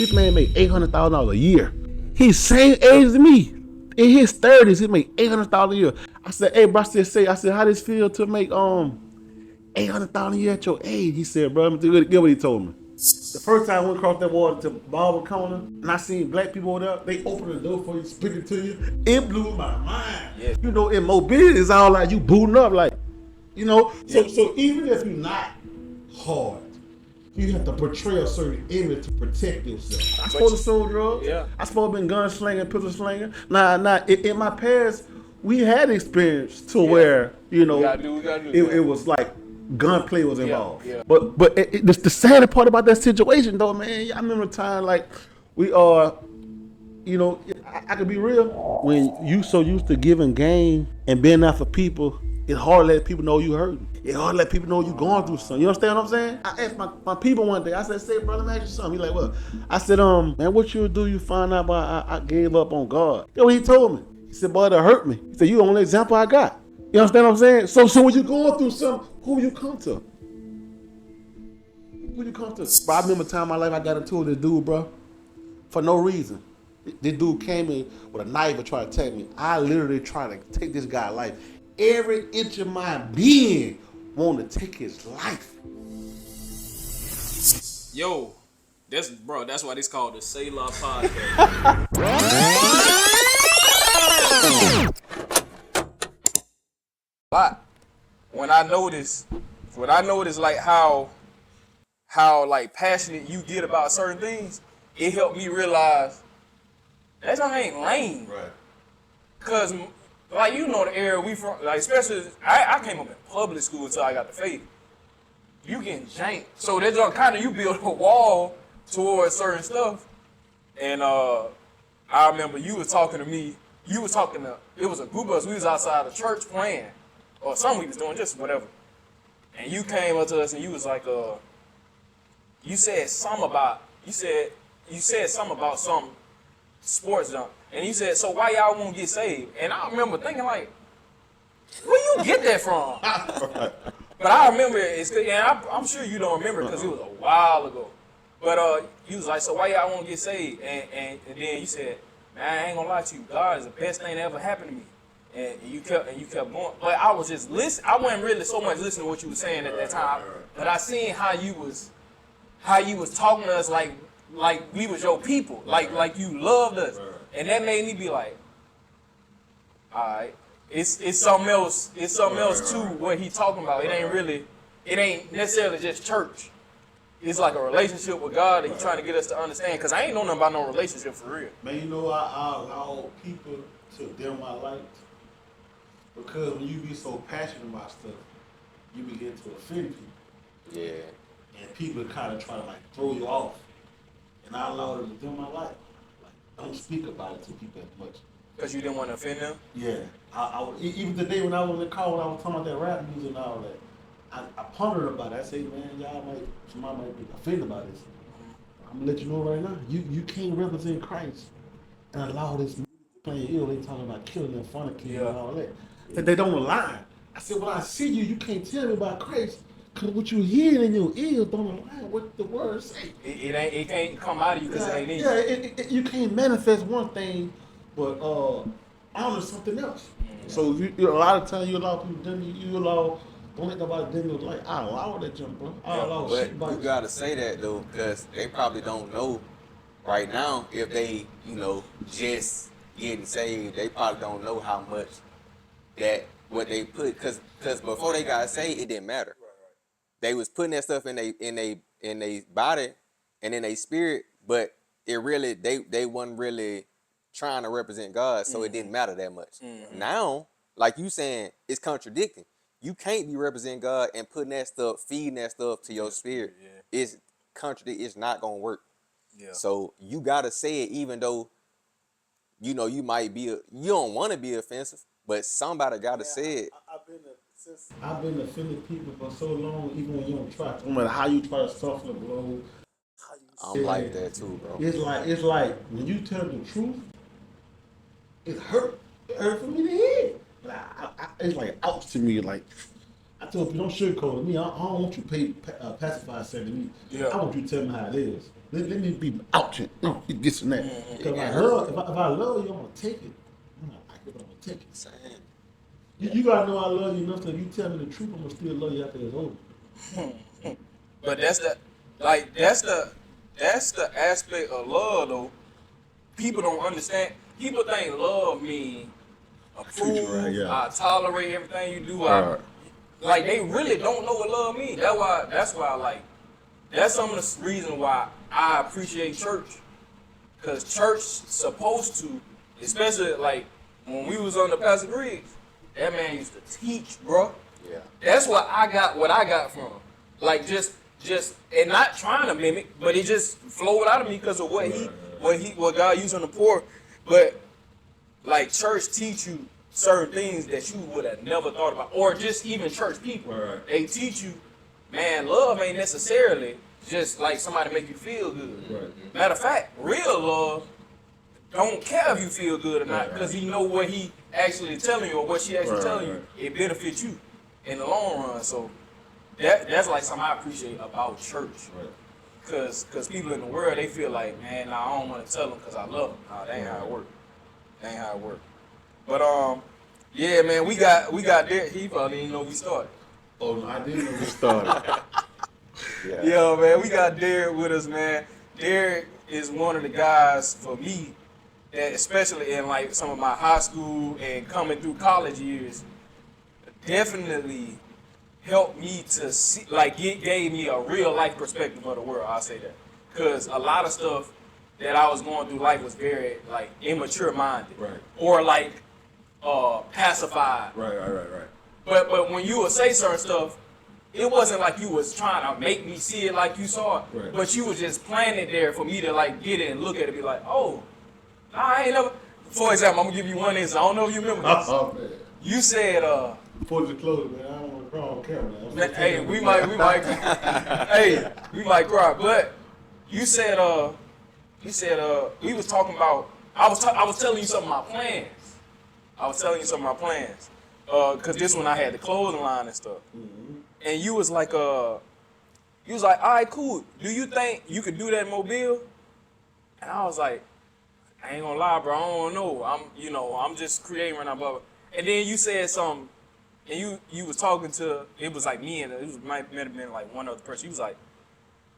This man made $800,000 a year. He's same age as me. In his 30s, he made $800,000 a year. I said, hey, bro, I said, how does it feel to make $800,000 a year at your age? He said, bro, get what he told me. The first time I went across that water to Barber Corner, and I seen black people over there, they opened the door for you, speaking to you. It blew my mind. Yeah. You know, in mobility, it's all like you booting up, like, you know. So even if you're not hard, you have to portray a certain image to protect yourself. I supposed to sold drugs. Yeah. I supposed to been gun slinging, pistol slinging. Nah. In my past, we had experience to where, you know, it was like gunplay was involved. Yeah. But the sad part about that situation, though, man, I remember a time like we are, you know, I could be real. When you so used to giving game and being out for people, it's hard to let people know you hurting. It's hard to let people know you going through something. You understand what I'm saying? I asked my people one day, I said, brother, let me ask you something. He like, what? I said, man, what you do you find out why I gave up on God? You know what he told me? He said, boy, that hurt me. He said, you the only example I got. You understand what I'm saying? So when you going through something, who you come to? Who you come to? Bro, I remember a time in my life I got into with this dude, bro, for no reason. This dude came in with a knife and tried to attack me. I literally tried to take this guy's life. Every inch of my being wanted to take his life. Yo, that's why this called the Selah Podcast. But when I noticed like how like passionate you get about certain things, it helped me realize that junk ain't lame. Right. Cause like, you know, the area we from, like, especially I came up in public school until I got the faith. You getting janked. So that junk kind of, you build a wall towards certain stuff. And I remember you was talking to me. It was a group of us. We was outside the church playing, or something we was doing, just whatever. And you came up to us and you was like, you said something about some sports junk. And you said, so why y'all won't get saved? And I remember thinking, like, where you get that from? But I remember, and I'm sure you don't remember because it was a while ago. But you was like, so why y'all won't get saved? And then you said, man, I ain't gonna lie to you, God is the best thing that ever happened to me. And you kept going. But I was just listening. I wasn't really so much listening to what you were saying at that time. But I seen how you was talking to us like we was your people, like you loved us. And that made me be like, all right, it's something else. It's something else too. What he talking about? It ain't necessarily just church. It's like a relationship with God that he's trying to get us to understand. Cause I ain't know nothing about no relationship for real. Man, you know how people took them my life because when you be so passionate about stuff, you begin to offend people. Yeah. And people kind of try to like throw you off. And I allowed them to do my life. Don't speak about it to people as much. Because you didn't want to offend them? Yeah. Even the day when I was in the car, when I was talking about that rap music and all that, I pondered about it. I said, man, somebody might be offended by this. I'm going to let you know right now, you can't represent Christ and allow this music to play ill. They talking about killing and fornicating and all that. They don't align. I said, when I see you can't tell me about Christ. Cause what you hear in your ears don't align with the words say. It can't come out of you because it ain't in you. Yeah, you can't manifest one thing, but honor something else. Mm-hmm. So a lot of times you allow people don't let nobody dim your light. I allow that jump, bro. But you gotta say that though, because they probably don't know right now if they, just getting saved. They probably don't know how much that what they put, because before they got saved, it didn't matter. They was putting that stuff in they body and in their spirit, but it really they wasn't really trying to represent God, so it didn't matter that much. Mm-hmm. Now, like you saying, it's contradicting. You can't be representing God and putting that stuff, feeding that stuff to your spirit. Yeah. It's contradicting. It's not gonna work. Yeah. So you gotta say it, even though you might be you don't want to be offensive, but somebody gotta say it. I've been offending people for so long, even when you don't try. No matter how you try to soften the blow, I'm like that too, bro. It's like when you tell the truth, it hurt. It hurt for me to hear. It's like ouch to me. Like I told people, don't sugarcoat me. I don't want you to pacify something to me. Yeah. I want you to tell me how it is. Let me be out here. This and that. Because if I love you, I'm going to take it. I'm going to take it. Same. You got to know I love you enough that if you tell me the truth, I'm going to still love you after it's over. But that's the aspect of love though. People don't understand. People think love means approve, Right, yeah. I tolerate everything you do. Right. Like they really don't know what love means. That's why like that's some of the reason why I appreciate church. Cause church supposed to, especially like when we was on the Pastor Griggs, that man used to teach, bro. Yeah. That's what I got from. Like just and not trying to mimic, but it just flowed out of me because of what God used on the poor. But like church teach you certain things that you would have never thought about, or just even church people. Right. They teach you, man, love ain't necessarily just like somebody make you feel good. Right. Matter of fact, real love don't care if you feel good or not, because he know what he actually telling you or what she actually telling you. It benefits you in the long run. So that's like something I appreciate about church. Right. Cause people in the world, they feel like, man, nah, I don't want to tell them because I love them. Nah, that ain't how it work. But yeah, man, we got Derrick. He probably didn't know we started. Oh, no, I didn't know we started. Yeah, man, we got Derrick with us, man. Derrick is one of the guys for me that, especially in like some of my high school and coming through college years, definitely helped me to see, like, it gave me a real life perspective of the world. I'll say that, because a lot of stuff that I was going through life was very like immature minded, Right. or like pacified. Right. But when you would say certain stuff, it wasn't like you was trying to make me see it like you saw it, Right. but you was just planting it there for me to like get it and look at it and be like, oh, nah, I ain't never. For example, I'm gonna give you one instance. I don't know if you remember this. Oh, man. You said, Pull the clothes, man. I don't want to cry on camera, man. hey, we might, hey, we might cry. But you said, we was talking about. I was telling you some of my plans. Cause this one I had the clothing line and stuff. Mm-hmm. And you was like, all right, cool. Do you think you could do that in Mobile? And I was like, I ain't gonna lie, bro. I don't know. I'm just creating right now, blah, blah. And then you said something, and you was talking to, it was like me and might have been like one other person. You was like,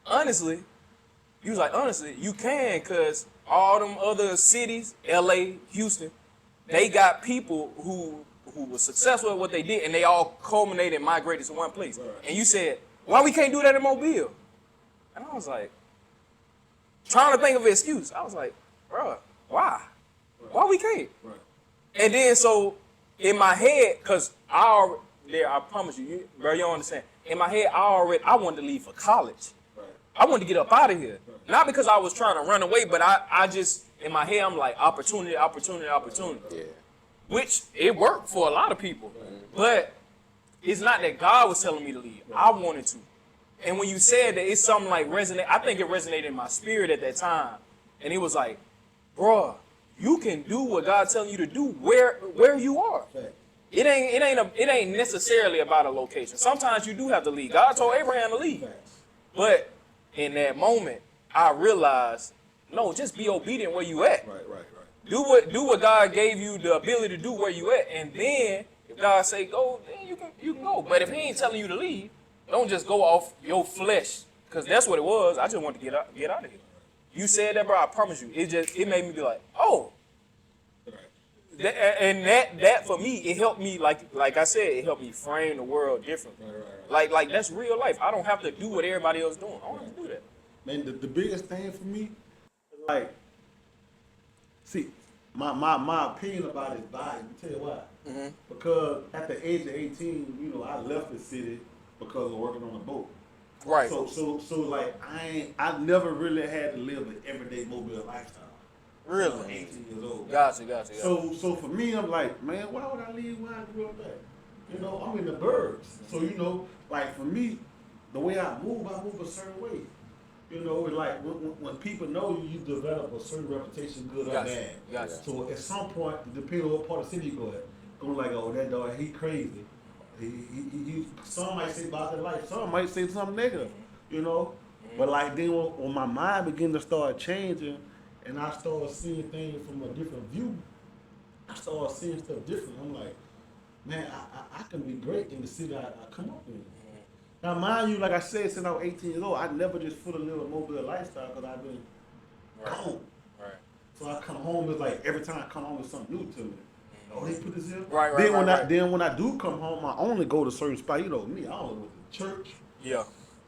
honestly, you can, cause all them other cities, LA, Houston, they got people who was successful at what they did, and they all culminated and migrated to one place. Right. And you said, why we can't do that in Mobile? And I was like, trying to think of an excuse. I was like, bruh, why? Right. Why we can't? Right. And then so in my head, cause I promise you, bro, you don't understand. In my head, I wanted to leave for college. Right. I wanted to get up out of here. Right. Not because I was trying to run away, but I just, in my head, I'm like, opportunity. Yeah. Which it worked for a lot of people. But it's not that God was telling me to leave. I wanted to. And when you said that, it's something like resonate. I think it resonated in my spirit at that time. And it was like, bruh, you can do what God's telling you to do where you are. Right. It ain't necessarily about a location. Sometimes you do have to leave. God told Abraham to leave. Facts. But in that moment, I realized, no, just be obedient where you at. Right. Do what God gave you the ability to do where you at, and then if God say go, then you can go. But if He ain't telling you to leave, don't just go off your flesh, because that's what it was. I just wanted to get out of here. You said that, bro. I promise you, it made me be like, oh. Right. That for me, it helped me, like I said, it helped me frame the world differently. Right. Like that's real life. I don't have to do what everybody else doing. I don't have to do that. Man, the biggest thing for me is like, see, my opinion about his body, let me tell you why. Mm-hmm. Because at the age of 18, I left the city because of working on a boat. Right. So like I never really had to live an everyday mobile lifestyle. Really? I was 18 years old. Gotcha. So for me, I'm like, man, why would I leave where I grew up at? I'm in the burbs. So like for me, the way I move a certain way. It's like when people know you develop a certain reputation, good or bad. Gotcha. So at some point, depending on what part of the city you go at, going like, oh, that dog, he crazy. Some might say about their life, some might say something negative, you know. But like then when my mind began to start changing, and I started seeing things from a different view, I started seeing stuff different. I'm like, man, I can be great in the city I come up in. Now, mind you, like I said, since I was 18 years old, I never just fully live a mobile lifestyle because I've been gone. Right. So I come home, it's like every time I come home, it's something new to me. Oh, they put this here. Right. Then when I do come home, I only go to certain spots. You know me, I only go to church. Yeah.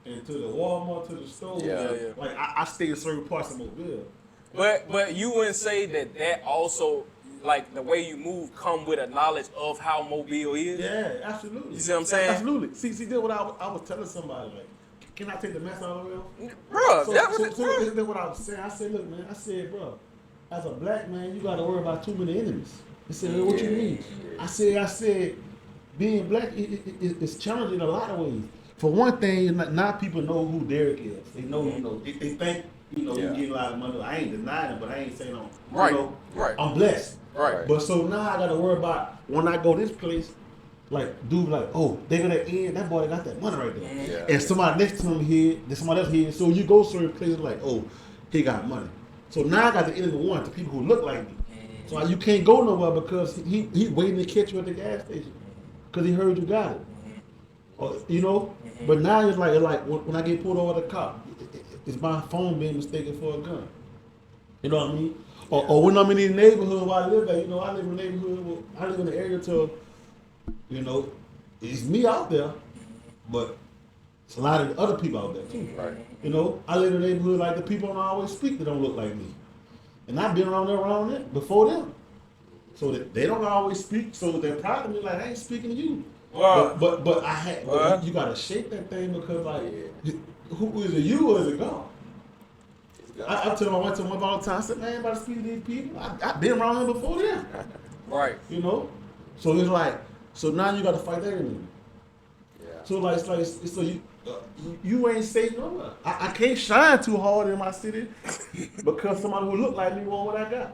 And to the Walmart, to the store. Yeah. Like I stay in certain parts of Mobile. But you wouldn't say that also, like the way you move, come with a knowledge of how Mobile is? Yeah, absolutely. You see what I'm saying? Absolutely. See, that's what I was telling somebody. Like, can I take the mess out of the wheel? Bro, So that's what I was saying. I said, look, man. I said, bro, as a black man, you got to worry about too many enemies. He said, what you mean? I said, being black it's challenging in a lot of ways. For one thing, not people know who Derrick is. They know, they think, you get a lot of money. I ain't denying it, but I ain't saying no. Right. I'm blessed. Right. But so now I got to worry about when I go this place, like, dude, like, oh, they gonna end. That boy got that money right there. Yeah. And somebody next to him here, there's somebody else here. So you go certain places like, oh, he got money. So now I got the enemy one, the people who look like me. So you can't go nowhere because he waiting to catch you at the gas station because he heard you got it. Or, you know. But now it's like when I get pulled over the cop, it's my phone being mistaken for a gun. You know what I mean? Or when I'm in the neighborhood where I live at, I live in a neighborhood, I live in the area to, it's me out there, but it's a lot of other people out there too. Right. I live in a neighborhood like the people I always speak that don't look like me. And I've been around there before them. So that they don't always speak, so they're proud of me like, I ain't speaking to you. Wow. But I had, but you gotta shake that thing because like, who is it, you or is it God? I tell my wife all the time, I said, man, I'm about to speak to these people. I've been around here before them. Right. So it's like, so now you gotta fight that enemy. Yeah. So like, so you ain't safe nowhere. I can't shine too hard in my city because somebody who look like me want what I got.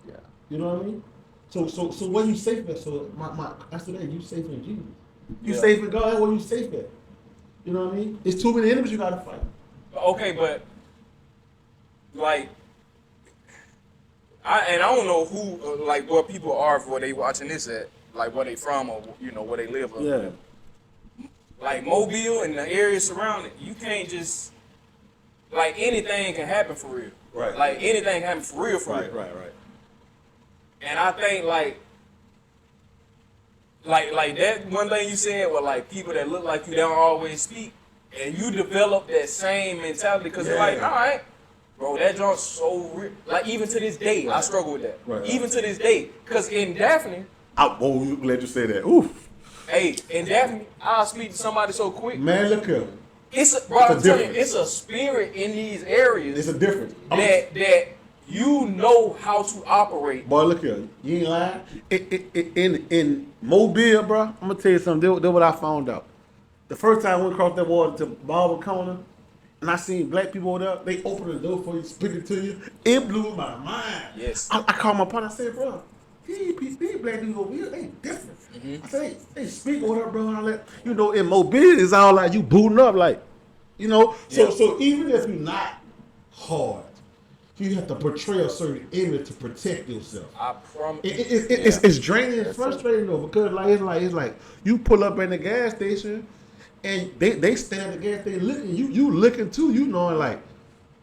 Yeah. You know what I mean? So where you safe at? So my after that, you safe in Jesus. You safe in God. That's where you safe at. You know what I mean? It's too many enemies you gotta fight. Okay, but like, I don't know who like what people are for they watching this at, like where they from or where they live. Yeah. Like Mobile and the area surrounding, you can't just like anything can happen for real. Right. Like anything can happen for real. Right. And I think like that one thing you said was like people that look like you don't always speak, and you develop that same mentality because you're like, all right, bro, that joint's so real. Like even to this day, I struggle with that. Right. Even to this day, because in Daphne, I won't let you say that. Oof. hey, in Daphne, I'll speak to somebody so quick. Man, look here. I'm telling you, it's a spirit in these areas. It's a difference. That you know how to operate. Boy, look here. You ain't lying. In Mobile, bro, I'm gonna tell you something. That's what I found out. The first time I went across that water to Barber Corner, and I seen black people over there, they opened the door for you, speaking to you. It blew my mind. Yes. I called my partner. I said, bro, these black dudes over here, they different. I said, they speak over there, bro. And all that. In Mobile, it's all like you booting up, like, So even if you're not hard, you have to portray a certain image to protect yourself. I promise. It's draining and frustrating though because it's like you pull up in the gas station and they stand at the gas station looking you looking too, knowing like,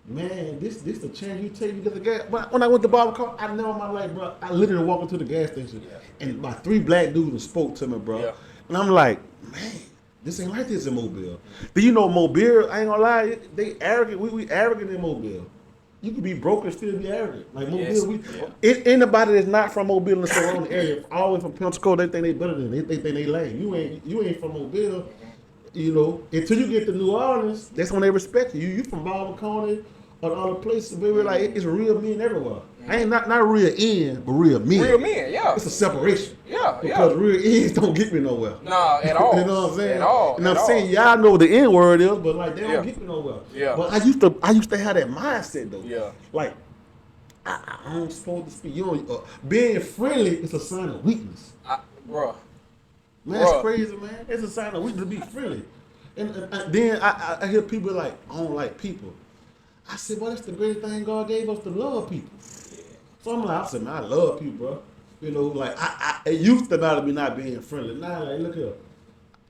man, this the chance you take to get the gas. But when I went to Barber Car, I never in my life, bro, I literally walked into the gas station and about 3 black dudes spoke to me, bro. Yeah. And I'm like, man, this ain't like this in Mobile. Do Mobile, I ain't gonna lie, they arrogant. We arrogant in Mobile. You can be broke and still be arrogant. Like Mobile, anybody that's not from Mobile in the surrounding area, always from Pensacola, they think they better than they think they lame. You ain't from Mobile, until you get to New Orleans, that's when they respect you. You from Barber County or other places, baby, like it's real men everywhere. I ain't not real in, but real men. Real men, yeah. It's a separation. Yeah, because real ends don't get me nowhere. Nah, at all. You know what I'm saying? At all. And I'm saying y'all know what the N word is, but like they don't get me nowhere. Yeah. But I used to have that mindset though. Yeah. Like I'm supposed to speak. Being friendly is a sign of weakness. Bruh. Man, it's crazy, man. It's a sign that we to be friendly. And then I hear people like, I don't like people. I said, well, that's the greatest thing God gave us to love people. So I'm like, I said, man, I love people, bro. You know, like, it used to not be not being friendly. Now, like, look here.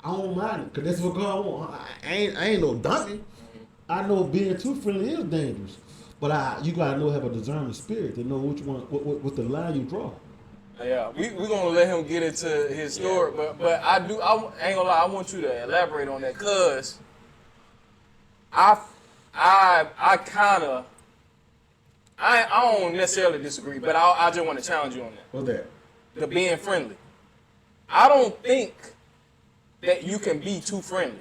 I don't mind it, because that's what God wants. I ain't no dummy. I know being too friendly is dangerous. But you got to know, have a discerning spirit to know which one, what the line you draw. Yeah, we're going to let him get into his story. But I ain't going to lie, I want you to elaborate on that, because I don't necessarily disagree, but I just want to challenge you on that. What's that? The being friendly. I don't think that you can be too friendly.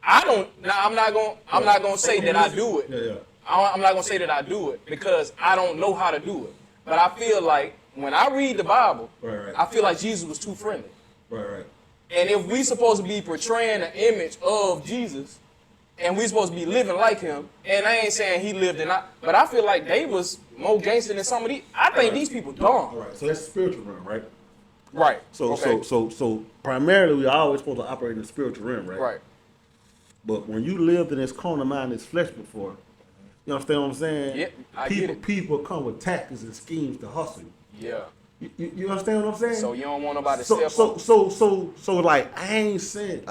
I'm not gonna say that I do it. Yeah. I'm not gonna say that I do it because I don't know how to do it. But I feel like when I read the Bible, right. I feel like Jesus was too friendly. Right. And if we supposed to be portraying an image of Jesus, and we supposed to be living like him, and I ain't saying he lived and but I feel like they was more gangster than some of these. I think these people dumb. All right. So that's the spiritual realm, right? Right. So primarily we always supposed to operate in the spiritual realm, right? Right. But when you lived in this carnal mind, this flesh before, you understand what I'm saying? Yep, I get it. People come with tactics and schemes to hustle you. Yeah. You understand what I'm saying? So you don't want nobody to step on. So like I ain't saying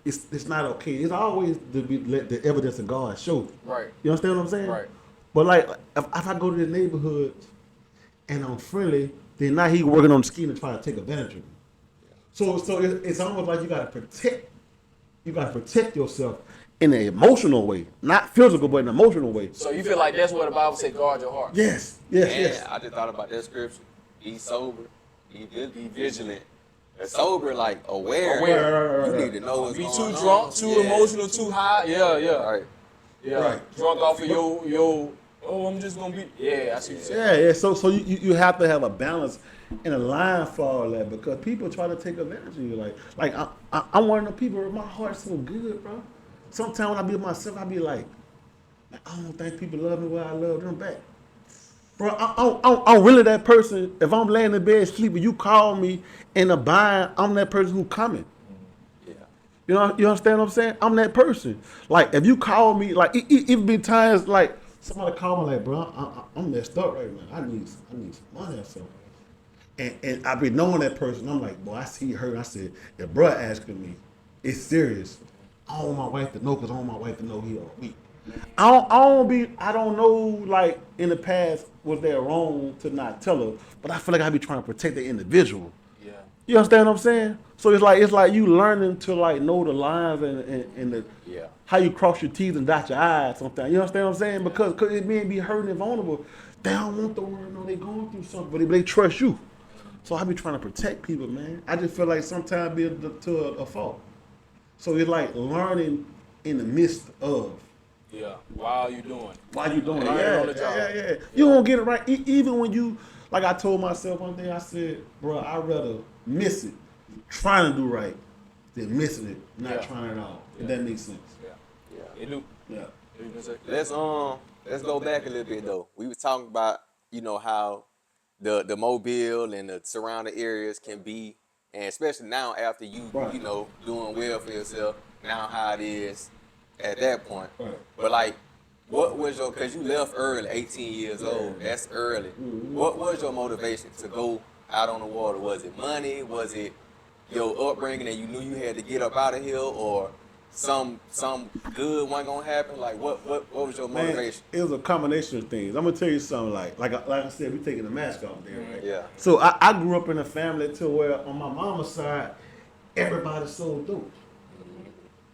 it's not okay. It's always to be let the evidence of God show. Right. You understand what I'm saying? Right. But like if I go to the neighborhood and I'm friendly, then now he working on the scheme to try to take advantage of me. So it's almost like you gotta protect yourself in an emotional way, not physical, but an emotional way. So you feel like that's what the Bible said, guard your heart. Yes. I just thought about that scripture. Be sober, be vigilant. And sober, like aware. You need to know what's be going too on. drunk, too emotional, too high. Yeah. Right. Yeah. Right. Drunk off of your. Oh, I'm just gonna be. Yeah, I see what you're saying. Yeah. So you have to have a balance and a line for all that, because people try to take advantage of you. Like I'm one of the people where my heart's so good, bro. Sometimes when I be with myself, I be like, I don't think people love me where I love them back. Bro, I'm really that person. If I'm laying in bed sleeping, you call me in a bind, I'm that person who coming. Yeah. You understand what I'm saying? I'm that person. Like, if you call me, like, it be times, like, somebody call me like, bro, I'm messed up right now. I need some money or something. And I be knowing that person. I'm like, boy, I see her. I said, if bro asking me, it's serious. I don't want my wife to know, because I want my wife to know he all weak. I don't know, like, in the past, was there wrong to not tell her, but I feel like I be trying to protect the individual. Yeah. You understand what I'm saying? So it's like you learning to, like, know the lines and the how you cross your T's and dot your I's sometimes. You understand what I'm saying? Because it may be hurting and vulnerable. They don't want the world to know they going through something, but they trust you. So I be trying to protect people, man. I just feel like sometimes be to a fault. So it's like learning in the midst of. Yeah. While you doing it. Yeah. You don't get it right. Even when you, like I told myself one day, I said, bro, I'd rather miss it trying to do right than missing it, not trying at all. If that makes sense. Yeah. It do. Yeah. Let's go back a little bit though. We was talking about, how the Mobile and the surrounding areas can be, and especially now after you doing well for yourself, now how it is at that point. Right. But like, what was because you left early, 18 years old, that's early. Mm-hmm. What was your motivation to go out on the water? Was it money? Was it your upbringing and you knew you had to get up out of here, or some good wasn't gonna happen? Like what was your motivation? Man, it was a combination of things. I'm gonna tell you something. Like I said, we taking the mask off there, right? Yeah. So I grew up in a family to where on my mama's side, everybody sold dope.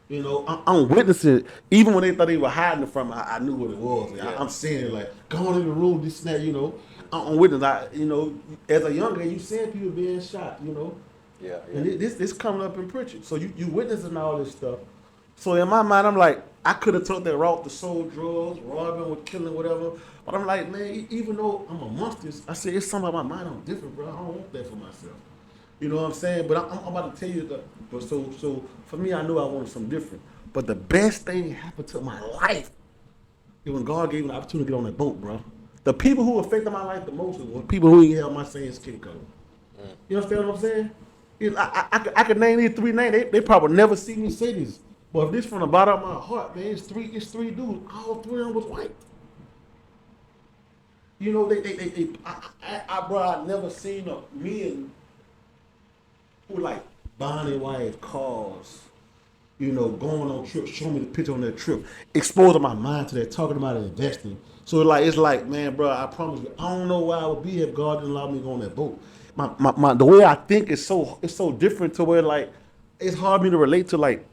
You know, I'm witnessing. Even when they thought they were hiding from me, I knew what it was. Like, I'm seeing it, like, going in the room, this and that, you know. I'm witnessing. As a young guy, you seeing people being shot, you know. Yeah. And this coming up in Pritchard. So you witnessing all this stuff. So in my mind, I'm like, I could have took that route to sold drugs, robbing, or killing, whatever. But I'm like, man, even though I'm amongst this, I said, it's something about my mind I'm different, bro. I don't want that for myself. You know what I'm saying? But I'm about to tell you that. But so for me, I knew I wanted something different. But the best thing that happened to my life is when God gave me the opportunity to get on that boat, bro. The people who affected my life the most were people who didn't have my same skin color. You understand what I'm saying? I could name these 3 names. They probably never see me say this. But if this from the bottom of my heart, man, it's three dudes. All 3 of them was white. You know, bro, I never seen a men who like buying white cars, you know, going on trips, showing me the picture on that trip, exposing my mind to that, talking about it, investing. So it's like, man, bro, I promise you, I don't know where I would be if God didn't allow me to go on that boat. The way I think is so different to where like it's hard for me to relate to like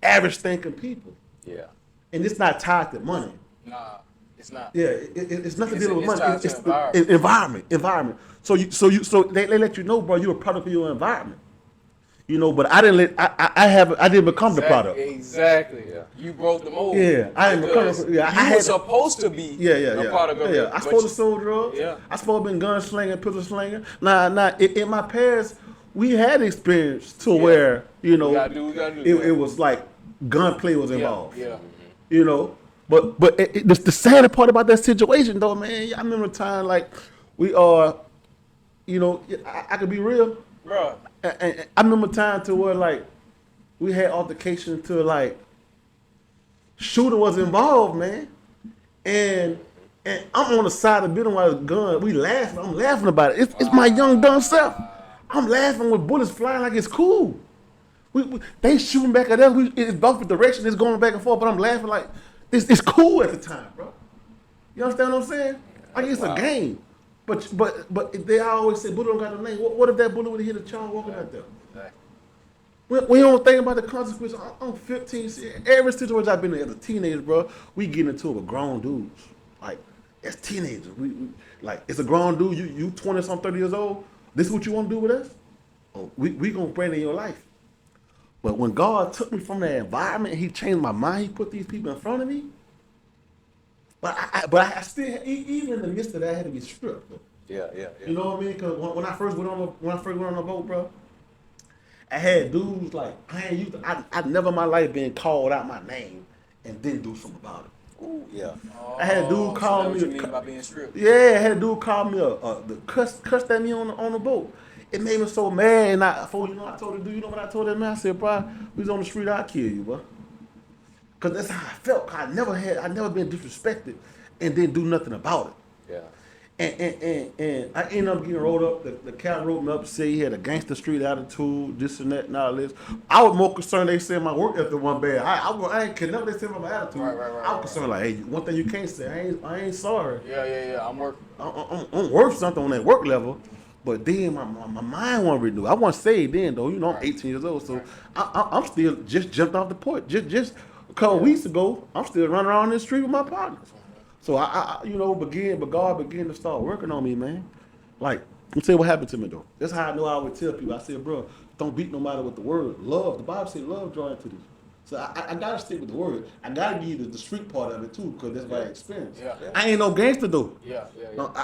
average thinking people. Yeah. And it's not tied to money. Nah, it's not. Yeah, it's nothing dealing with money. tied to Environment. So they let you know, bro, you're a product of your environment. You know, but I didn't become the product. Exactly. Yeah. You broke the mold. Yeah, I didn't become. You were supposed to be a product of it. I supposed to sell drugs. Yeah. I supposed to been gun slinging, pistol slinging. In my past, we had experience to where, you know, it was like gunplay was involved. Yeah. You know, but the sad part about that situation though, man, I remember a time like we are, you know, I could be real, Bro. I remember a time to where like we had altercation to like shooter was involved, man, and I'm on the side of the building while the gun. We laughing. I'm laughing about it. It's my young dumb self. I'm laughing with bullets flying like it's cool. They shooting back at us. It's both direction. It's going back and forth, but I'm laughing like it's cool at the time, bro. You understand what I'm saying? Like it's a game. But they always say bullet don't got no name. What if that bullet would have hit a child walking out there? Exactly. We don't think about the consequences. I'm 15. Every situation I've been in as a teenager, bro, we get into it with grown dudes. Like as teenagers, we like it's a grown dude. You 20 some 30 years old. This is what you want to do with us? Oh, we gonna bring in your life. But when God took me from that environment, He changed my mind. He put these people in front of me. But I still, even in the midst of that, I had to be stripped. Though. Yeah. You know what I mean? Because when I first went on the boat, bro, I had dudes like I never in my life been called out my name and didn't do something about it. Ooh, yeah. I had a dude call me. What you mean by being stripped? Yeah, I had a dude call me cuss at me on the boat. It made me so mad, and I told the dude, you know what I told that man? I said, bro, we was on the street, I'll kill you, bro. Cause that's how I felt. I never been disrespected, and didn't do nothing about it. Yeah. And I ended up getting rolled up. The captain wrote me up, said he had a gangster street attitude, this and that and all this. I was more concerned they said my work ethic wasn't bad. I ain't care nothing they said about my attitude. Right, I was concerned like, hey, one thing you can't say, I ain't sorry. Yeah. I'm working. I'm worth something on that work level. But then my mind wasn't renewed. I wasn't saved then though. You know, I'm 18 years old, so I'm still just jumped off the porch. Just a couple weeks ago, I'm still running around the street with my partners. So I but God began to start working on me, man. Like, let me tell you what happened to me though. That's how I know I would tell people. I said, bro, don't beat nobody with the word. Love. The Bible said love draw into this. So I gotta stick with the word. I gotta give you the street part of it too, because that's what I experienced. Yeah. I ain't no gangster though. Yeah.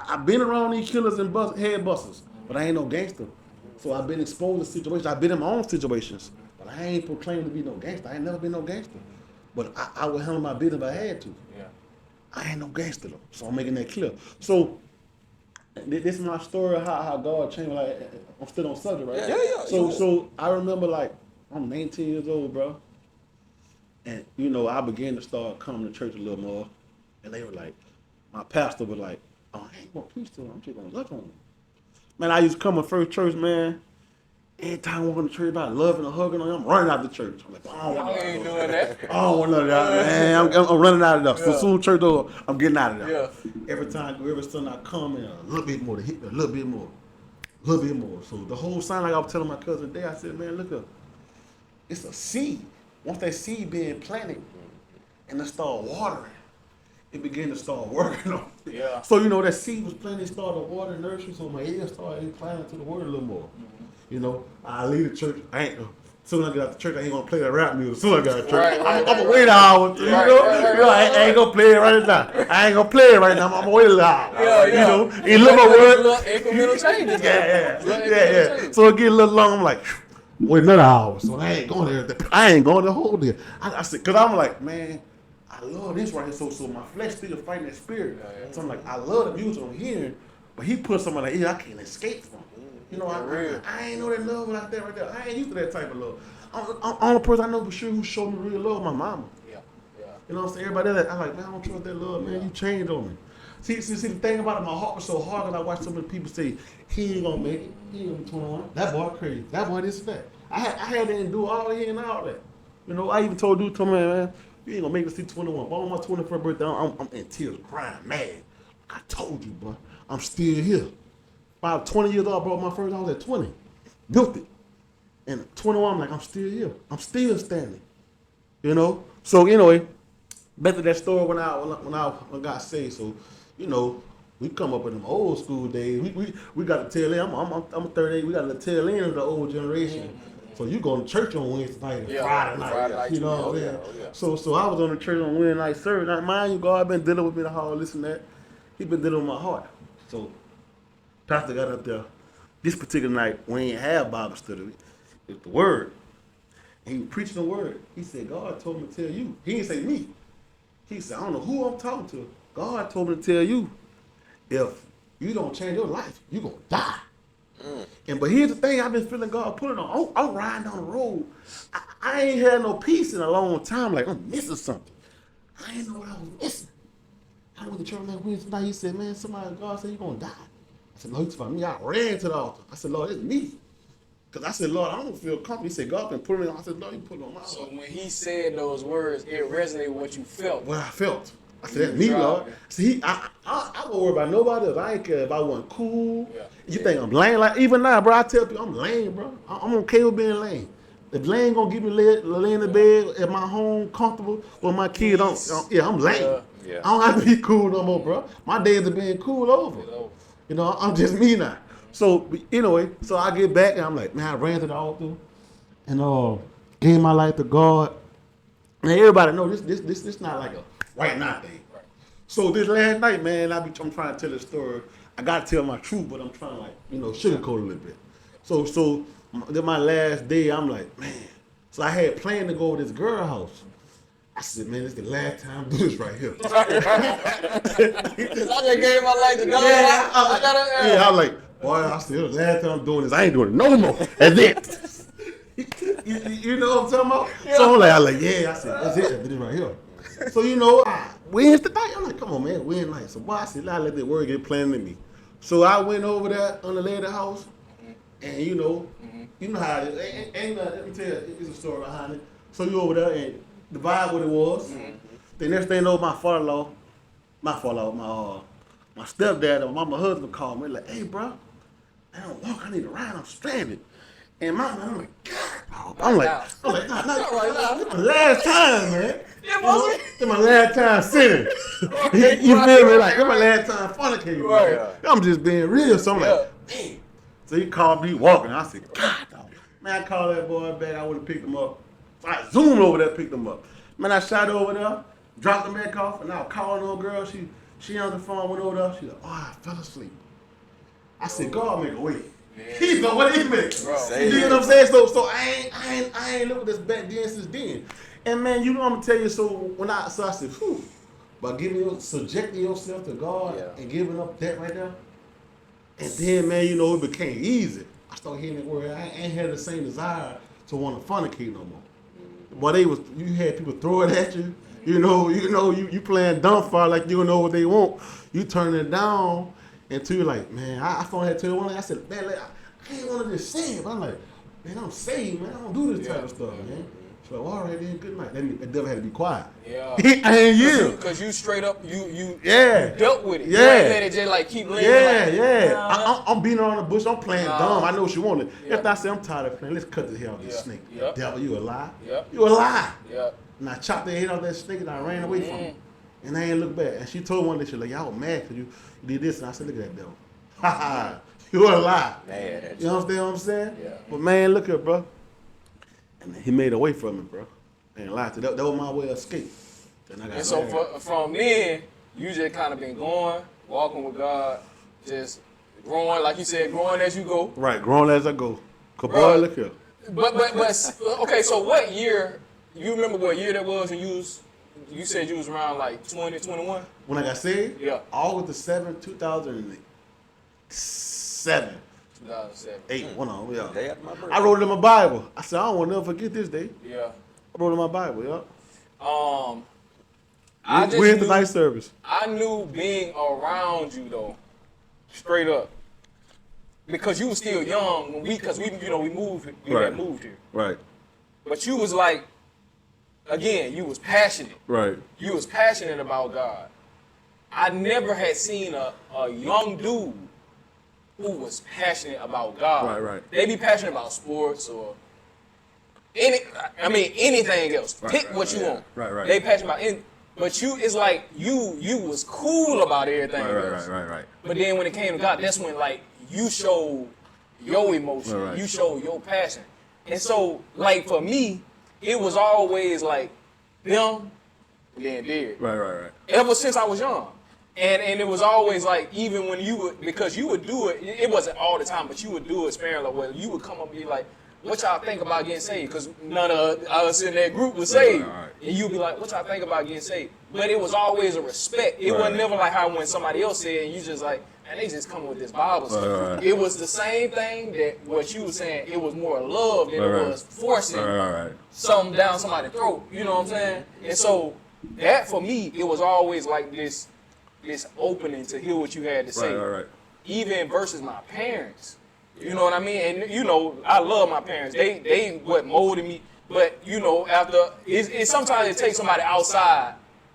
I've been around these killers and head busters, but I ain't no gangster. So I've been exposed to situations. I've been in my own situations, but I ain't proclaimed to be no gangster. I ain't never been no gangster. But I would handle my business if I had to. Yeah. I ain't no gangster though. So I'm making that clear. So this is my story of how God changed. Like I'm still on subject, right? Yeah. So I remember like I'm 19 years old, bro. And, you know, I began to start coming to church a little more. And they were like, my pastor was like, oh, I ain't going to preach to him. I'm just going to love on him. Man, I used to come to first church, man. Every time I walk in the church about loving and hugging on him, I'm running out the church. I'm like, I ain't doing that. I don't want none of that, man. I'm running out of there. So soon church over, I'm getting out of there. Yeah. Every time, every Sunday I come in, a little bit more to hit me, a little bit more. So the whole sign, like I was telling my cousin today, I said, man, look up. It's a seed. Once that seed being planted and it start watering, it began to start working on it. Yeah. So, you know, that seed was planted, started watering, nurturing, so my ears started inclining to the word a little more. You know, I leave the church, soon as I get out the church, I ain't gonna play that rap music. Soon as I get out the church, I'm gonna wait an hour, you know? I ain't gonna play it right now. I ain't gonna play it right now, I'm gonna wait a little hour. You know, it look my word. Incremental changes. Yeah. So it get a little long, I'm like, wait another hour, so I ain't going there. I ain't going to hold it. I said, cause I'm like, man, I love this right here. So my flesh still fighting that spirit. So I'm like, I love the music I'm hearing, but he put something like, I can't escape from. You know, I ain't know that love like that right there. I ain't used to that type of love. I'm only person I know for sure who showed me real love, my mama. Yeah. You know what I'm saying? Everybody else, I'm like, man, I don't trust that love, man. You changed on me. See, the thing about it, my heart was so hard because I watched so many people say, he ain't gonna make it. He ain't gonna be 21. That boy crazy. That boy this and that. I had to endure all that and all that. You know, I even told dude, man, you ain't gonna make it to 21. But on my 21st birthday, I'm in tears, crying, mad. I told you, bro, I'm still here. About 20 years old, I brought my first house at 20. Built it. And at 21, I'm like, I'm still here. I'm still standing. You know? So, anyway, back to that story when I got saved. So, you know, we come up in them old school days. We got to tail end. I'm 38. We got to tail end of the old generation. So you go to church on Wednesday night and Friday night. You know, So I was on the church on Wednesday night service. Now, mind you, God been dealing with me the whole this and that. He been dealing with my heart. So Pastor got up there. This particular night, we ain't have Bible study. It's the word. And he was preaching the word. He said, God told me to tell you. He didn't say me. He said, I don't know who I'm talking to. God told me to tell you, if you don't change your life, you're going to die. But here's the thing, I've been feeling God pulling on. I'm riding down the road. I ain't had no peace in a long time. Like, I'm missing something. I ain't know what I was missing. I went to church that Wednesday night. He said, man, God said you're going to die. I said, Lord, it's for me. I ran to the altar. I said, Lord, it's me. Because I said, Lord, I don't feel comfortable. He said, God been putting it on. I said, Lord, you put it on my heart. So when he said those words, it resonated with what you felt. What I felt. I said, that's me, Lord. See, I don't worry about nobody else. I ain't care if I wasn't cool. You think I'm lame? Like, even now, bro, I tell people I'm lame, bro. I'm okay with being lame. If lame gonna give me lay in the bed at my home comfortable with my kids, I'm lame. I don't have to be cool no more, bro. My days of being cool over. You know, I'm just me now. So, anyway, so I get back and I'm like, man, I ran to the altar and gave my life to God. And everybody know this not like a right now thing. So this last night, man, I'm trying to tell this story. I gotta tell my truth, but I'm trying to sugarcoat a little bit. So then my last day, I'm like, man. So I had planned to go to this girl house. I said, man, this is the last time I do this right here. I just gave my life to God. I'm like, boy, I said, the last time I'm doing this, I ain't doing it no more. That's it. you know what I'm talking about? Yeah. So I'm like, yeah, I said, that's it. I did it right here. So, Wednesday night, I'm like, come on, man, Wednesday night. So, boy, I said, I let that word get planted in me. So I went over there on the lady house, and you know how it is. Let me tell you, it's a story behind it. So you over there, and the vibe what it was. The next thing you know, my stepdad and my husband called me like, hey, bro, I don't walk, I need a ride, I'm stranded. And I'm like, God, I'm like, nah, this my last time, man. This my last time sitting. You feel me? Like, this my last time fornicating, man. I'm just being real. So I'm like, man. So he called me walking. I said, God, man, I called that boy back. I would have picked him up. So I zoomed over there, picked him up. Man, I shot over there, dropped him back off, and I was calling on a girl. She on the phone, went over there. She like, I fell asleep. I said, God make a way. He's the what he meant. You know what I'm saying? So I ain't looked at this back then since then. And man, you know what I'm gonna tell you. So I said, whew, by subjecting yourself to God and giving up that right there. And then man, it became easy. I started hearing that word. I ain't had the same desire to want to fornicate no more. But you had people throw it at you. You playing dumb fire like you don't know what they want. You turn it down. Until you're like, man, I phone had to tell one. I said, man, I ain't want to just say it. But I'm like, man, I'm saved, man. I don't do this type of stuff, man. So all right, then, good night. That devil had to be quiet. Yeah. I ain't you. Because you straight up, you dealt with it. Yeah. You ain't let it just like keep laying. I'm beating around the bush. I'm playing dumb. I know what you wanted. After I say I'm tired of playing, let's cut the head off this snake. Devil, you a lie. You a lie. And I chopped the head off that snake and I ran away from it. And I ain't look back. And she told one day, she was like, y'all mad because you did this. And I said, look at that devil. Ha ha. You a lie. Man, you understand what I'm saying? Yeah. But man, look at bro. And he made a way from it, bro. And lied to that. That was my way of escape. And so from then, you just kind of been going, walking with God, just growing, like you said, growing as you go. Right, growing as I go. Boy, look here. But okay, so what year, you remember what year that was and you said you was around like 20, 21? When I got saved? Yeah. August the 7th, 2007. 2007. 8, one of them, Day yeah. after my birthday. I wrote it in my Bible. I said, I don't want to never forget this day. Yeah. I wrote it in my Bible, yeah. I just We had the knew- night service. I knew being around you though, straight up, because you were still young when we moved, we Right. had moved here. Right, But you was like, again, you was passionate. right. You was passionate about God. I never had seen a young dude who was passionate about God. Right, right. They be passionate about sports or anything else. Pick right, what you want. Right, right. They passionate about anything. But it's like you was cool about everything else. Right. But then when it came to God, that's when like you showed your emotion, Right. you showed your passion. And so like for me, it was always like them, then Derrick. Right. Ever since I was young. And it was always like, even when you would, because you would do it, it wasn't all the time, but you would do it sparingly, where you would come up and be like, what y'all think about getting saved? Because none of us in that group was saved. Right. And you'd be like, what y'all think about getting saved? But it was always a respect. It wasn't never like how when somebody else said, and you just like, man, they just come with this Bible stuff. Right. It was the same thing that what you were saying, it was more love than it was forcing Right. something down somebody's throat. You know what I'm saying? And so that for me, it was always like this opening to hear what you had to say. Right. Even versus my parents. You know what I mean? And you know, I love my parents. They what molded me. But you know, after it sometimes it takes somebody outside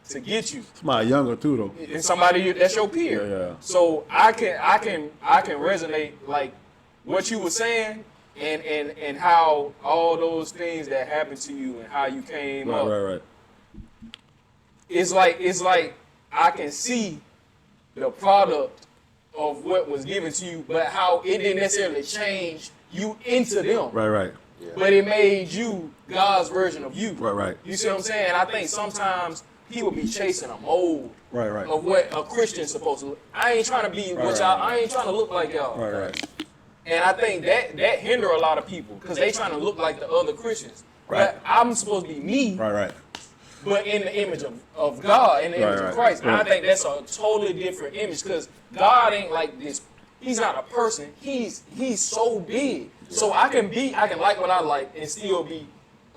to get you. Somebody younger too though. And somebody that's your peer. Yeah. So I can resonate like what you were saying and how all those things that happened to you and how you came up. Right. It's like I can see the product of what was given to you, but how it didn't necessarily change you into them. Right. But it made you God's version of you. Right. You see what I'm saying? I think sometimes people be chasing a mold Right. of what a Christian's supposed to look. I ain't trying to be what y'all. I ain't trying to look like y'all. Right. And I think that hinder a lot of people because they trying to look like the other Christians. Right. But I'm supposed to be me, Right. but in the image of God, in the image Right. of Christ. And I Right. think that's a totally different image because God ain't like this. He's not a person. He's so big. So I can like what I like and still be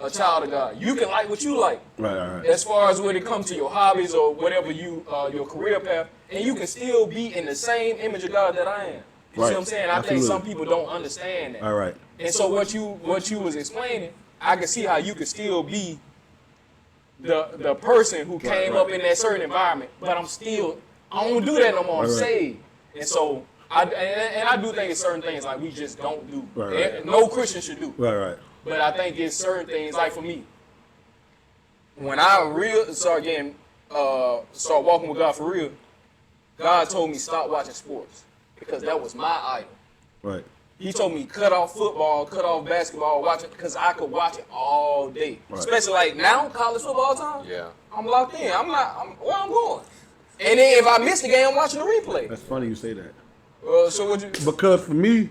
a child of God. You can like what you like. Right. As far as when it comes to your hobbies or whatever your career path, and you can still be in the same image of God that I am. You see what I'm saying? I think some people don't understand that. All right. And so what you was explaining, I can see how you could still be the person who came up in that certain environment, but I don't do that no more. I'm saved. And so I do think it's certain things like we just don't do. Right. No Christian should do. Right. But I think it's certain things, like for me, when I start walking with God for real, God told me stop watching sports because that was my idol. Right. He told me cut off football, cut off basketball, watch it because I could watch it all day. Right. Especially like now, college football time. Yeah. I'm locked in. I'm where I'm going. And then if I miss the game, I'm watching the replay. That's funny you say that. So would you? Because for me,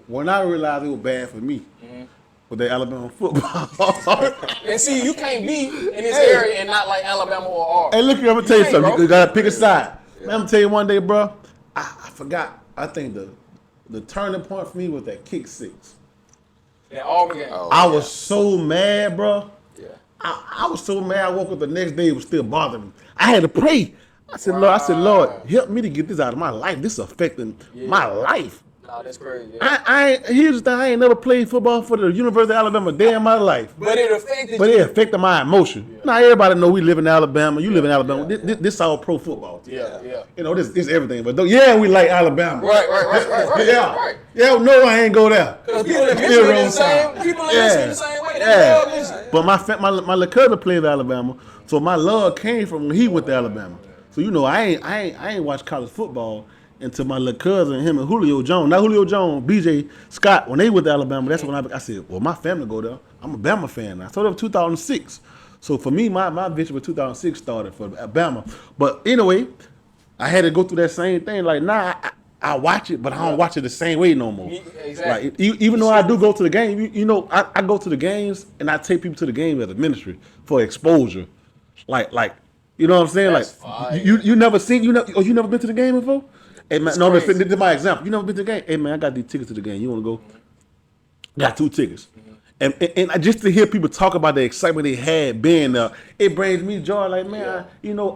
when I realized it was bad for me, with the Alabama football. And see, you can't be in this area and not like Alabama or Auburn. Hey, look here, I'm gonna tell you can't, something. bro. You gotta pick a side. Man, I'm gonna tell you one day, bro. I forgot. I think the turning point for me was that kick six. That Auburn game. Oh, I was so mad, bro. Yeah. I was so mad. I woke up the next day, it was still bothering me. I had to pray. I said, Lord, help me to get this out of my life. This is affecting my life. Nah, that's crazy. Here's the thing. I ain't never played football for the University of Alabama a day in my life. But it affected But you. it affected my emotion. Yeah. Now everybody know we live in Alabama. You live in Alabama. This all pro football team. Yeah. You know, this everything. But we like Alabama. Right. Yeah. Right. Yeah, no, I ain't go there. Because people in Michigan the same. People in Michigan the same way. They love Michigan. But my little cousin played for Alabama, so my love came from when he went to Alabama. So you know, I ain't watched college football until my little cousin, him and Julio Jones. Not Julio Jones, BJ Scott, when they went to Alabama, that's when I said, well, my family go there. I'm a Bama fan now. So that was 2006. So for me, my venture with 2006 started for Alabama. But anyway, I had to go through that same thing. Like, I watch it, but I don't watch it the same way no more. Exactly. Like, even though I do go to the game, you know, I go to the games and I take people to the game as a ministry for exposure. Like, you know what I'm saying? That's like, fire. you never seen, you never been to the game before? Hey man, no, this is my example. You never been to the game? Hey man, I got these tickets to the game. You want to go? Got 2 tickets. And just to hear people talk about the excitement they had being there, it brings me joy. Like, man,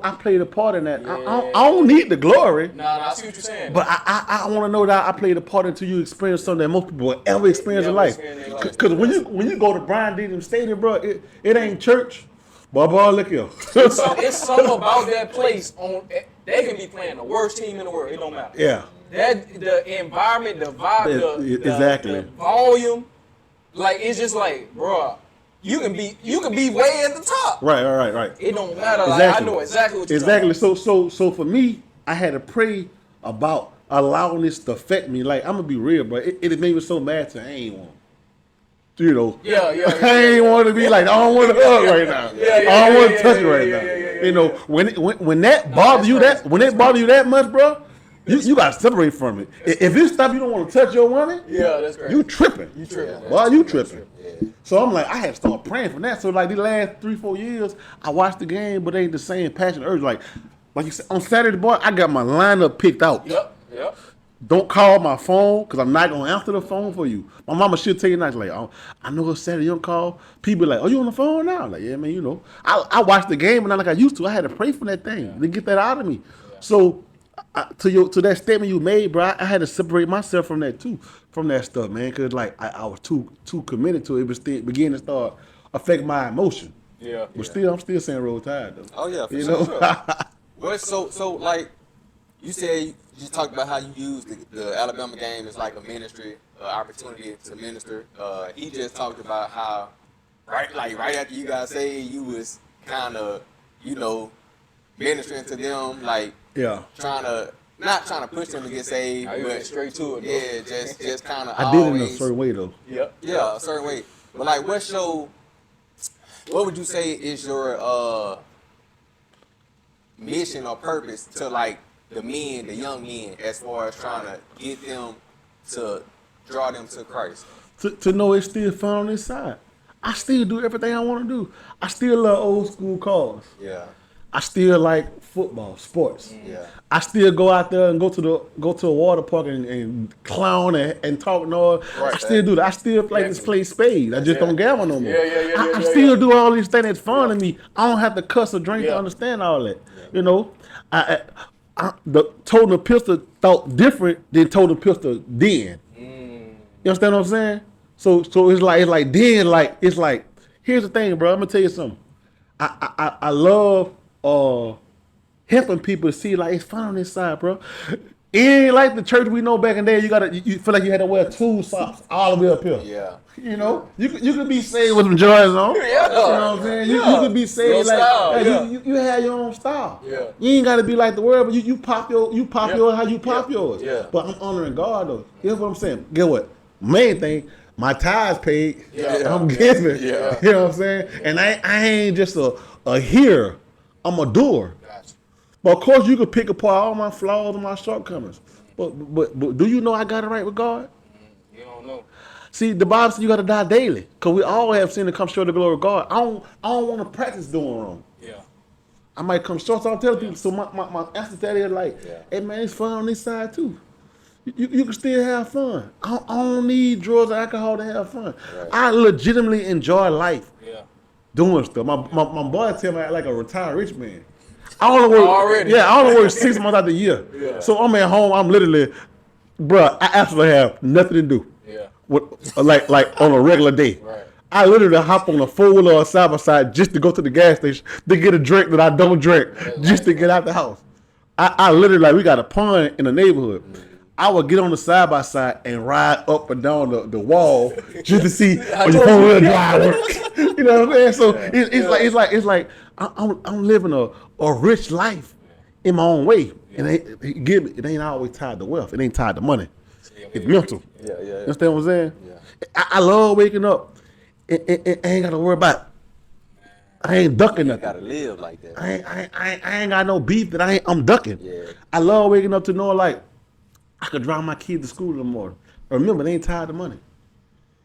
I played a part in that. Yeah. I don't need the glory. Nah, I see what you're saying. But I want to know that I played a part until you experience something that most people will ever experience in life. Because when you go to Brian Deedham Stadium, bro, it ain't church. But boy, look here. It's something about that place. They can be playing the worst team in the world. It don't matter. Yeah. The environment, the vibe, exactly. the volume, like it's just like, bro, you can be way at the top. Right. It don't matter. Exactly. Like, I know exactly what you're talking about. So for me, I had to pray about allowing this to affect me. Like, I'm gonna be real, bro. It made me so mad to I ain't want. You know. Yeah. I ain't want to be like, I don't want to hug right now. I don't want to touch you right now. You know, when that bother you that much, bro, you got to separate from it. If it stop, you don't want to touch your woman. Yeah, that's great. You tripping. Boy, you tripping. Yeah. So I'm like, I had to start praying for that. So like the last 3-4 years, I watched the game, but it ain't the same passion urge. Like you said, on Saturday, boy, I got my lineup picked out. Yep. Don't call my phone because I'm not gonna answer the phone for you. My mama should tell you nice, like, oh, I know it's Saturday, you don't call. People like, oh, you on the phone now? Like, yeah, man, you know. I watched the game and not like I used to. I had to pray for that thing to get that out of me. Yeah. So to that statement you made, bro, I had to separate myself from that too, from that stuff, man, because like I was too committed to it. It was beginning to start affect my emotion. Yeah. But still, I'm still saying Roll Tide though. Oh yeah, for you sure. know. Well, so like you said, you talked about how you use the Alabama game as like a ministry opportunity to minister. He just talked about how right after you guys say you was kind of ministering to them, like not trying to push them to get saved, but straight to it. Yeah, just kind of. I did it in a certain way though. Yeah, a certain way. But like, what would you say is your mission or purpose to like the young men, as far as trying to get them to draw them to Christ? To know it's still fun on this side. I still do everything I want to do. I still love old school cars. Yeah. I still like football, sports. Yeah. I still go out there and go to a water park and clown and talk noise. Right, I still do that. I still play spades. I just don't gamble no more. I still do all these things that's fun to me. I don't have to cuss or drink to understand all that. Yeah. You know, the Totem Pistol thought different than Totem Pistol then. You understand what I'm saying? So it's like then, like it's like, here's the thing, bro. I'm gonna tell you something. I love helping people see like it's fun on this side, bro. It ain't like the church we know back in the day. You feel like you had to wear 2 socks all the way up here. Yeah. You know, you could be saved with some joints on. Yeah. You know what I'm saying? You could be saved like style, you have your own style. Yeah. You ain't gotta be like the world, but you pop yours how you pop yours. Yeah. But I'm honoring God though. Here's what I'm saying. Get what? Main thing, my tithes paid. I'm giving. Yeah. You know what I'm saying? And I ain't just a hearer. I'm a doer. Gotcha. But of course you could pick apart all my flaws and my shortcomings. But do you know I got it right with God? You don't know. See, the Bible says you got to die daily, because we all have sinned and come short of the glory of God. I don't want to practice doing wrong. Yeah. I might come short, so I'm telling people. So my answer to that is like, hey man, it's fun on this side too. You can still have fun. I don't need drugs or alcohol to have fun. Right. I legitimately enjoy life. Yeah. Doing stuff. My boy tell me I act like a retired rich man. I only work Already. Yeah, I only work 6 months out the year. Yeah. So I'm at home. I'm literally, bruh, I absolutely have nothing to do. Yeah. With, like on a regular day. Right. I literally hop on a 4-wheeler or side by side just to go to the gas station to get a drink that I don't drink, just to get out the house. I literally, like, we got a pond in the neighborhood. I would get on the side by side and ride up and down the wall just to see your 4-wheel drive work. You know what I'm saying? So it's like I'm living a rich life in my own way, and it ain't always tied to wealth. It ain't tied to money. It's mental. Yeah. You understand what I'm saying? Yeah. I love waking up and I ain't got to worry about. I ain't ducking nothing. You gotta live like that. I ain't got no beef that I'm ducking. Yeah. I love waking up to knowing like I could drive my kids to school in the morning. Remember, it ain't tied to money.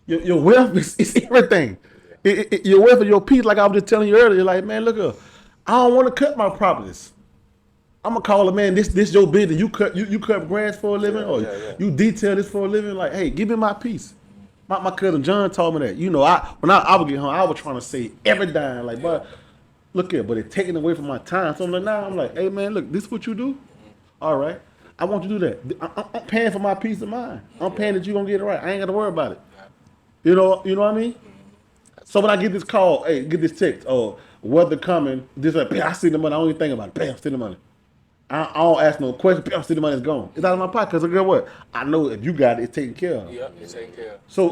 Your wealth is everything. Your wealth and your peace, like I was just telling you earlier, like, man, look up. I don't want to cut my properties. I'm gonna call a man. This your business. You cut grass for a living, or yeah. you detail this for a living. Like, hey, give me my piece. My cousin John told me that. You know, when I would get home, I was trying to save every dime. Like, but look here, but it's taking away from my time. So I'm like, hey man, look, this what you do. All right, I want you to do that. I'm paying for my peace of mind. I'm paying that you gonna get it right. I ain't got to worry about it. You know what I mean? So when I get this call, hey, get this text, oh, weather coming, this like, I see the money. I don't even think about it. Bam, see the money. I don't ask no question. Bam, see the money is gone. It's out of my pocket. Cause guess what? I know if you got it, it's taken care of. Yep, it's taken care of. So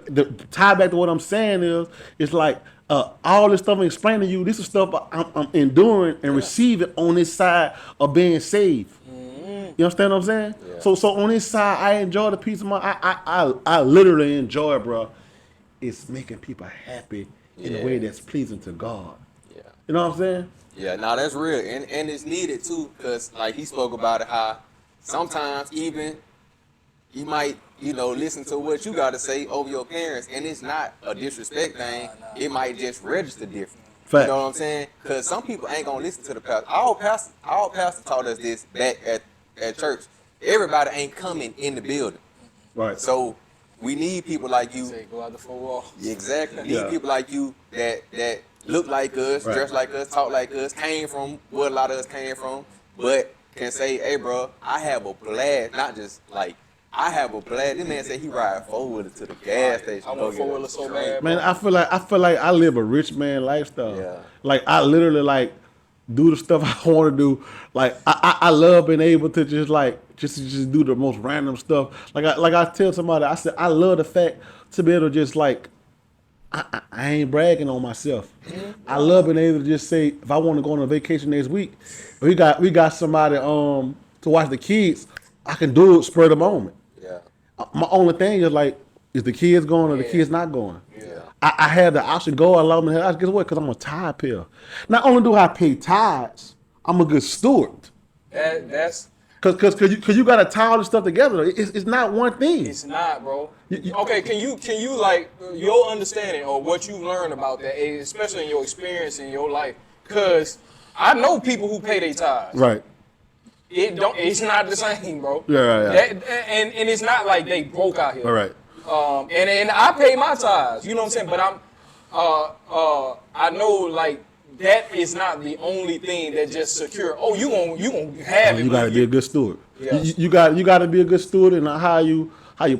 the tie back to what I'm saying is, it's like all this stuff I'm explaining to you. This is stuff I'm enduring and receiving on this side of being saved. You understand what I'm saying? Yeah. So on this side, I enjoy the peace of mind. I literally enjoy it, bro. It's making people happy in a way that's pleasing to God. Yeah. You know what I'm saying? Yeah, no, that's real. And it's needed too, because like he spoke about it, how sometimes even you might, listen to what you got to say over your parents, and it's not a disrespect thing. It might just register different. Fact. You know what I'm saying? Because some people ain't going to listen to the pastor. Our pastor taught us this back at church. Everybody ain't coming in the building. Right. So we need people like you. Say, go out the four walls. Exactly. We need people like you that look like us, dress like us, talk like us, came from what a lot of us came from, but can say, hey, bro, I have a blast. Not just like, I have a blast. This man said he ride four-wheeler to the gas station. I want four-wheeler so bad, man, I feel like I live a rich man lifestyle. Yeah. Like, I literally, like, do the stuff I want to do. Like, I love being able to just do the most random stuff. Like I tell somebody, I said, I love the fact to be able to just, like, I ain't bragging on myself. I love being able to just say, if I want to go on a vacation next week, we got somebody to watch the kids, I can do it spur of the moment. Yeah. My only thing is, like, is the kids going or the kids not going? Yeah. I have the option to go. I love them. Guess what? Because I'm a tithe payer. Not only do I pay tithes, I'm a good steward. That's Cause you gotta tie all this stuff together. It's not one thing. It's not, bro. Okay, can you like your understanding or what you learned about that, especially in your experience in your life? Cause I know people who pay their tithes. Right. It's not the same, bro. Yeah. And it's not like they broke out here. All right. And I pay my tithes. You know what I'm saying? But I know like that is not the only thing that just secure. Oh, you gonna have it. You gotta be a good steward. Yeah. You gotta be a good steward in how you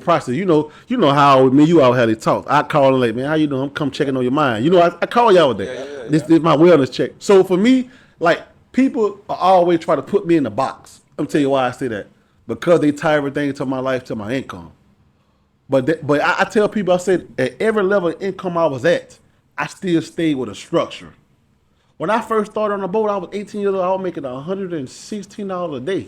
process. You know how me you all had to talk. I call them like, man, how you doing? I'm come checking on your mind. You know, I call y'all with that. Yeah. This is my wellness check. So for me, like, people are always try to put me in the box. I'm tell you why I say that. Because they tie everything to my life, to my income. But I tell people, I said, at every level of income I was at, I still stayed with a structure. When I first started on the boat, I was 18 years old. I was making $116 a day.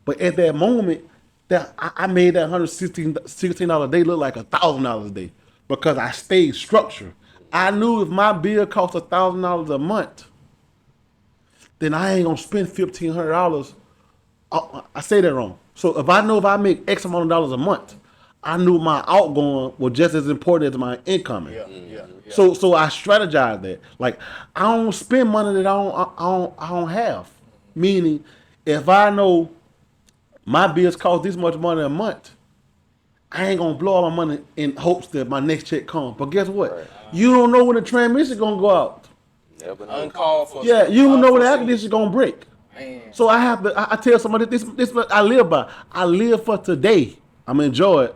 But at that moment, that I made that $116 a day look like $1,000 a day because I stayed structured. I knew if my bill cost $1,000 a month, then I ain't gonna spend $1,500. I say that wrong. So if I make X amount of dollars a month, I knew my outgoing was just as important as my incoming. Yeah. So I strategized that. Like, I don't spend money that I don't have. Meaning, if I know my bills cost this much money a month, I ain't gonna blow all my money in hopes that my next check comes. But guess what? Right. You don't know when the transmission gonna go out. Uncalled for. Yeah, you don't know when the air conditioner gonna break. Man. So I tell somebody this what I live by. I live for today. I'm enjoy it,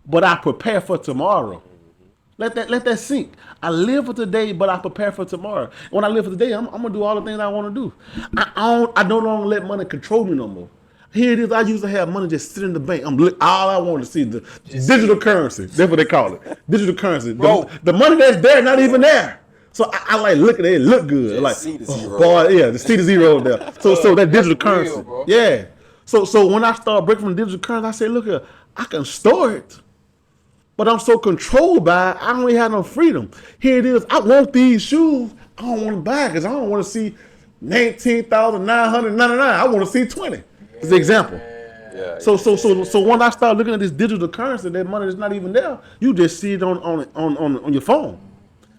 but I prepare for tomorrow. Let that sink. I live for today, but I prepare for tomorrow. When I live for today, I'm gonna do all the things I want to do. I don't longer let money control me no more. Here it is. I used to have money just sit in the bank. All I want to see the digital currency. That's what they call it. Digital currency. The money that's there, not even there. So I like look at it. It look good. Like, oh, boy, yeah, the C to zero there. So that digital currency. Real, yeah. So when I start breaking from digital currency, I say, look here, I can store it. But I'm so controlled by it, I don't even have no freedom. Here it is. I want these shoes. I don't want to buy because I don't want to see 19,999. I want to see 20. As an example. Yeah. So when I start looking at this digital currency, that money is not even there. You just see it on your phone.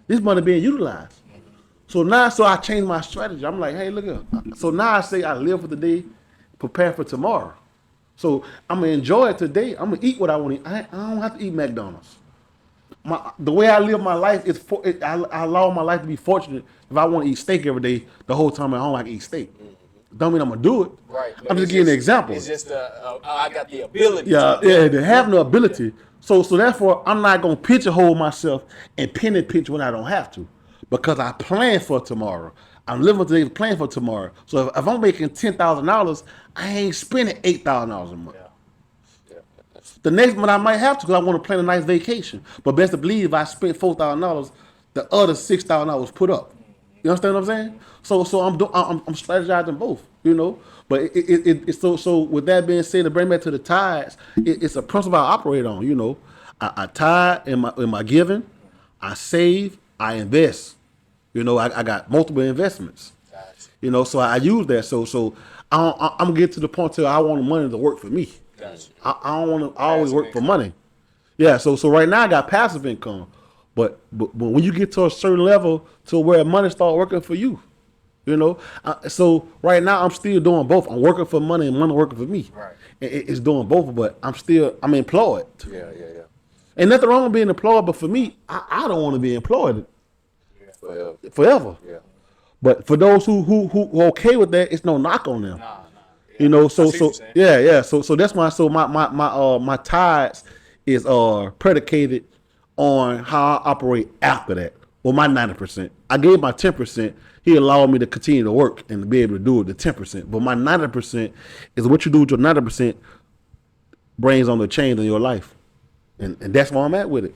This money being utilized. So now, I changed my strategy. I'm like, hey, look here. So now I say I live for the day, prepare for tomorrow. So I'm gonna enjoy it today. I'm gonna eat what I want to eat. I don't have to eat McDonald's. The way I live my life is I allow my life to be fortunate. If I want to eat steak every day, the whole time at home I can eat steak. Don't mean I'm gonna do it. Right. I'm just giving an example. It's just I got the ability. To have no ability. So therefore, I'm not gonna pigeonhole myself and penny pinch when I don't have to, because I plan for tomorrow. I'm living today, plan for tomorrow. So if I'm making $10,000, I ain't spending $8,000 a month. Yeah. The next month I might have to, because I want to plan a nice vacation. But best to believe, if I spent $4,000, the other $6,000 was put up. You understand what I'm saying? So I'm strategizing both, you know. But it's so with that being said, to bring back to the tithes, it's a principle I operate on. You know, I tithe in my giving, I save, I invest. You know, I got multiple investments. Gotcha. You know, so I use that. So I'm getting to the point till I want the money to work for me. Gotcha. I don't want to always work for money. Yeah. So right now I got passive income, but when you get to a certain level to where money start working for you, you know. So right now I'm still doing both. I'm working for money and money working for me. Right. It's doing both, but I'm employed. Yeah. Ain't nothing wrong with being employed, but for me, I don't want to be employed forever. Yeah. But for those who okay with that, it's no knock on them. Nah. You know, so yeah. So that's my tithes is predicated on how I operate after that. Well, my 90%. I gave my 10%. He allowed me to continue to work and to be able to do it, the 10%. But my 90% is what you do with your 90% brings on the change in your life. And that's where I'm at with it.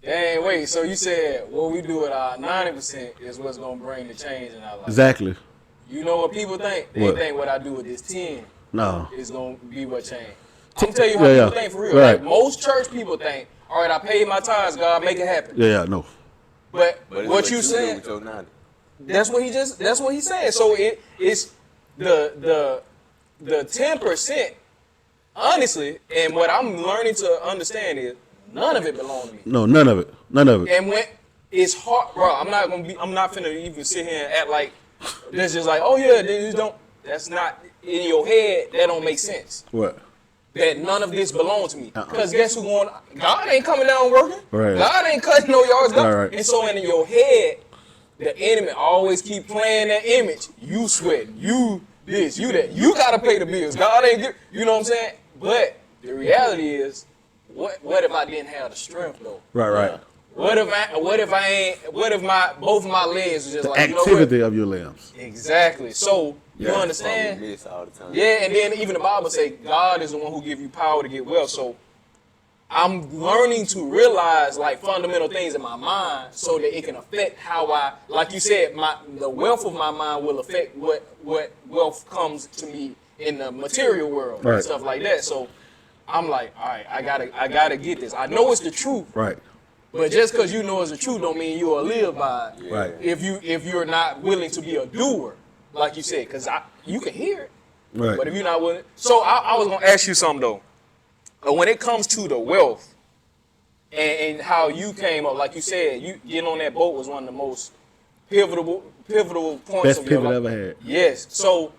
Dang, wait, so you said what we do at our 90% is what's going to bring the change in our life. Exactly. You know what people think? They think what I do with this 10 is going to be what change. I'm going to tell you how people think for real. Right. Like, most church people think, all right, I paid my tithes, God, make it happen. No. But what you said, that's what he said. So it's the 10%, honestly, and what I'm learning to understand is none of it belongs to me. No, none of it. And when it's hard, bro, I'm not finna even sit here and act like that's just like, oh yeah, that's not in your head, that don't make sense. What? That none of this belongs to me. Because guess who God ain't coming down working. Right. God ain't cutting no yards down. Right. And so in your head, the enemy always keep playing that image. You sweat, you this, you that. You gotta pay the bills. God ain't give, you know what I'm saying? But the reality is, what if I didn't have the strength though? Right. What if both of my legs was just The like, activity of your limbs. Exactly. So you understand? All the time. Yeah, and then even the Bible say God is the one who give you power to get wealth. So I'm learning to realize like fundamental things in my mind so that it can affect how I, like you said, the wealth of my mind will affect what wealth comes to me in the material world and stuff like that. So I'm like, all right, I gotta get this. I know it's the truth. Right. But just because you know it's the truth don't mean you'll live by it. Right. If you're not willing to be a doer, like you said, because you can hear it. Right. But if you're not willing, so I was gonna ask you something though. When it comes to the wealth and how you came up, like you said, you getting on that boat was one of the most pivotal points Best of your pivot I life. ever had. Yes. So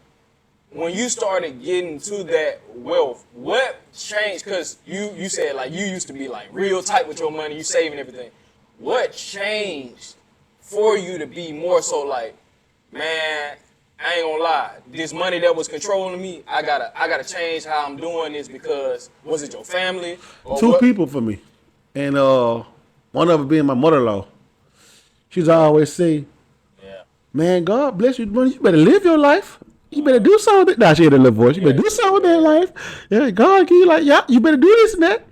when you started getting to that wealth, what changed? Because you said like you used to be like real tight with your money, you saving everything. What changed for you to be more so like, man, I ain't gonna lie, this money that was controlling me, I gotta change how I'm doing this because was it your family? Or Two people for me, and one of them being my mother-in-law. She's always say, "Man, God bless you, money. You better live your life. You better do something with it." Nah, she had a little voice. You better do something with that life. Yeah, God, give you like, yeah, you better do this and that.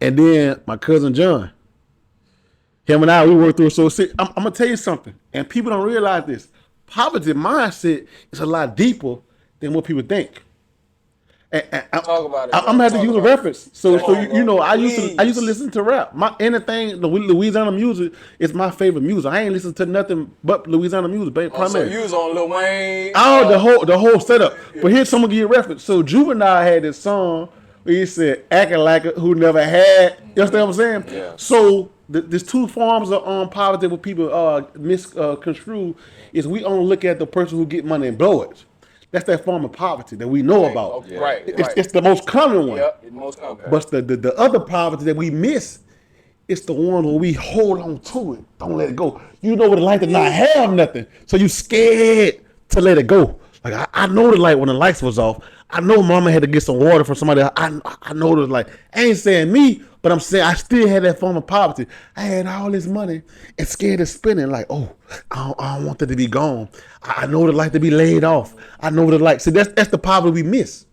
And then my cousin John, him and I, we worked through so sick. I'm gonna tell you something, and people don't realize this. Poverty mindset is a lot deeper than what people think. And Talk about it. I'm gonna have to use a reference. So you know, I used to Please. listen to rap. The Louisiana music is my favorite music. I ain't listen to nothing but Louisiana music, baby. So you was on Lil Wayne. The whole setup. But here's someone give you a reference. So Juvenile had this song where he said, "Acting like who never had." You understand what I'm saying? Yeah. So there's two forms of poverty that people misconstrue. Is we only look at the person who get money and blow it. That's that form of poverty that we know about. Okay, right. It's the most common one. Yep, it's the most common. But the other poverty that we miss, it's the one where we hold on to it. Don't let it go. You know what it's like to not have nothing. So you scared to let it go. Like I know the light when the lights was off. I know mama had to get some water from somebody else. I know it was like, I ain't saying me, but I'm saying I still had that form of poverty. I had all this money and scared of spending. Like, oh, I don't want that to be gone. I know what it's like to be laid off. I know what it's like. So that's the poverty we miss.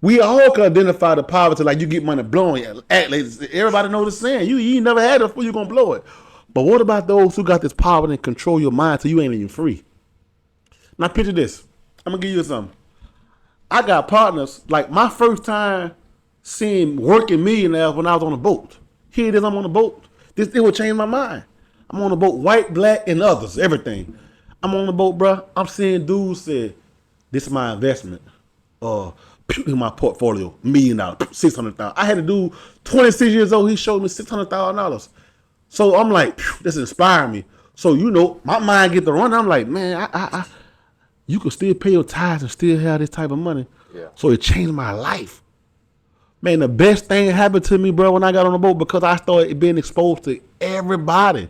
We all can identify the poverty like you get money blowing. Everybody know the saying. You ain't never had it before you gonna blow it. But what about those who got this power and control your mind till you ain't even free? Now picture this. I'm gonna give you something. I got partners, like my first time seeing working millionaires when I was on a boat. Here it is, I'm on a boat. It would change my mind. I'm on a boat, white, black, and others, everything. I'm on the boat, bro. I'm seeing dudes say, this is my investment. In my portfolio, $1 million, $600,000. I had a dude, 26 years old, he showed me $600,000. So I'm like, this inspired me. So, my mind get the run. I'm like, man, you can still pay your tithes and still have this type of money. Yeah. So it changed my life. Man, the best thing happened to me, bro, when I got on the boat because I started being exposed to everybody.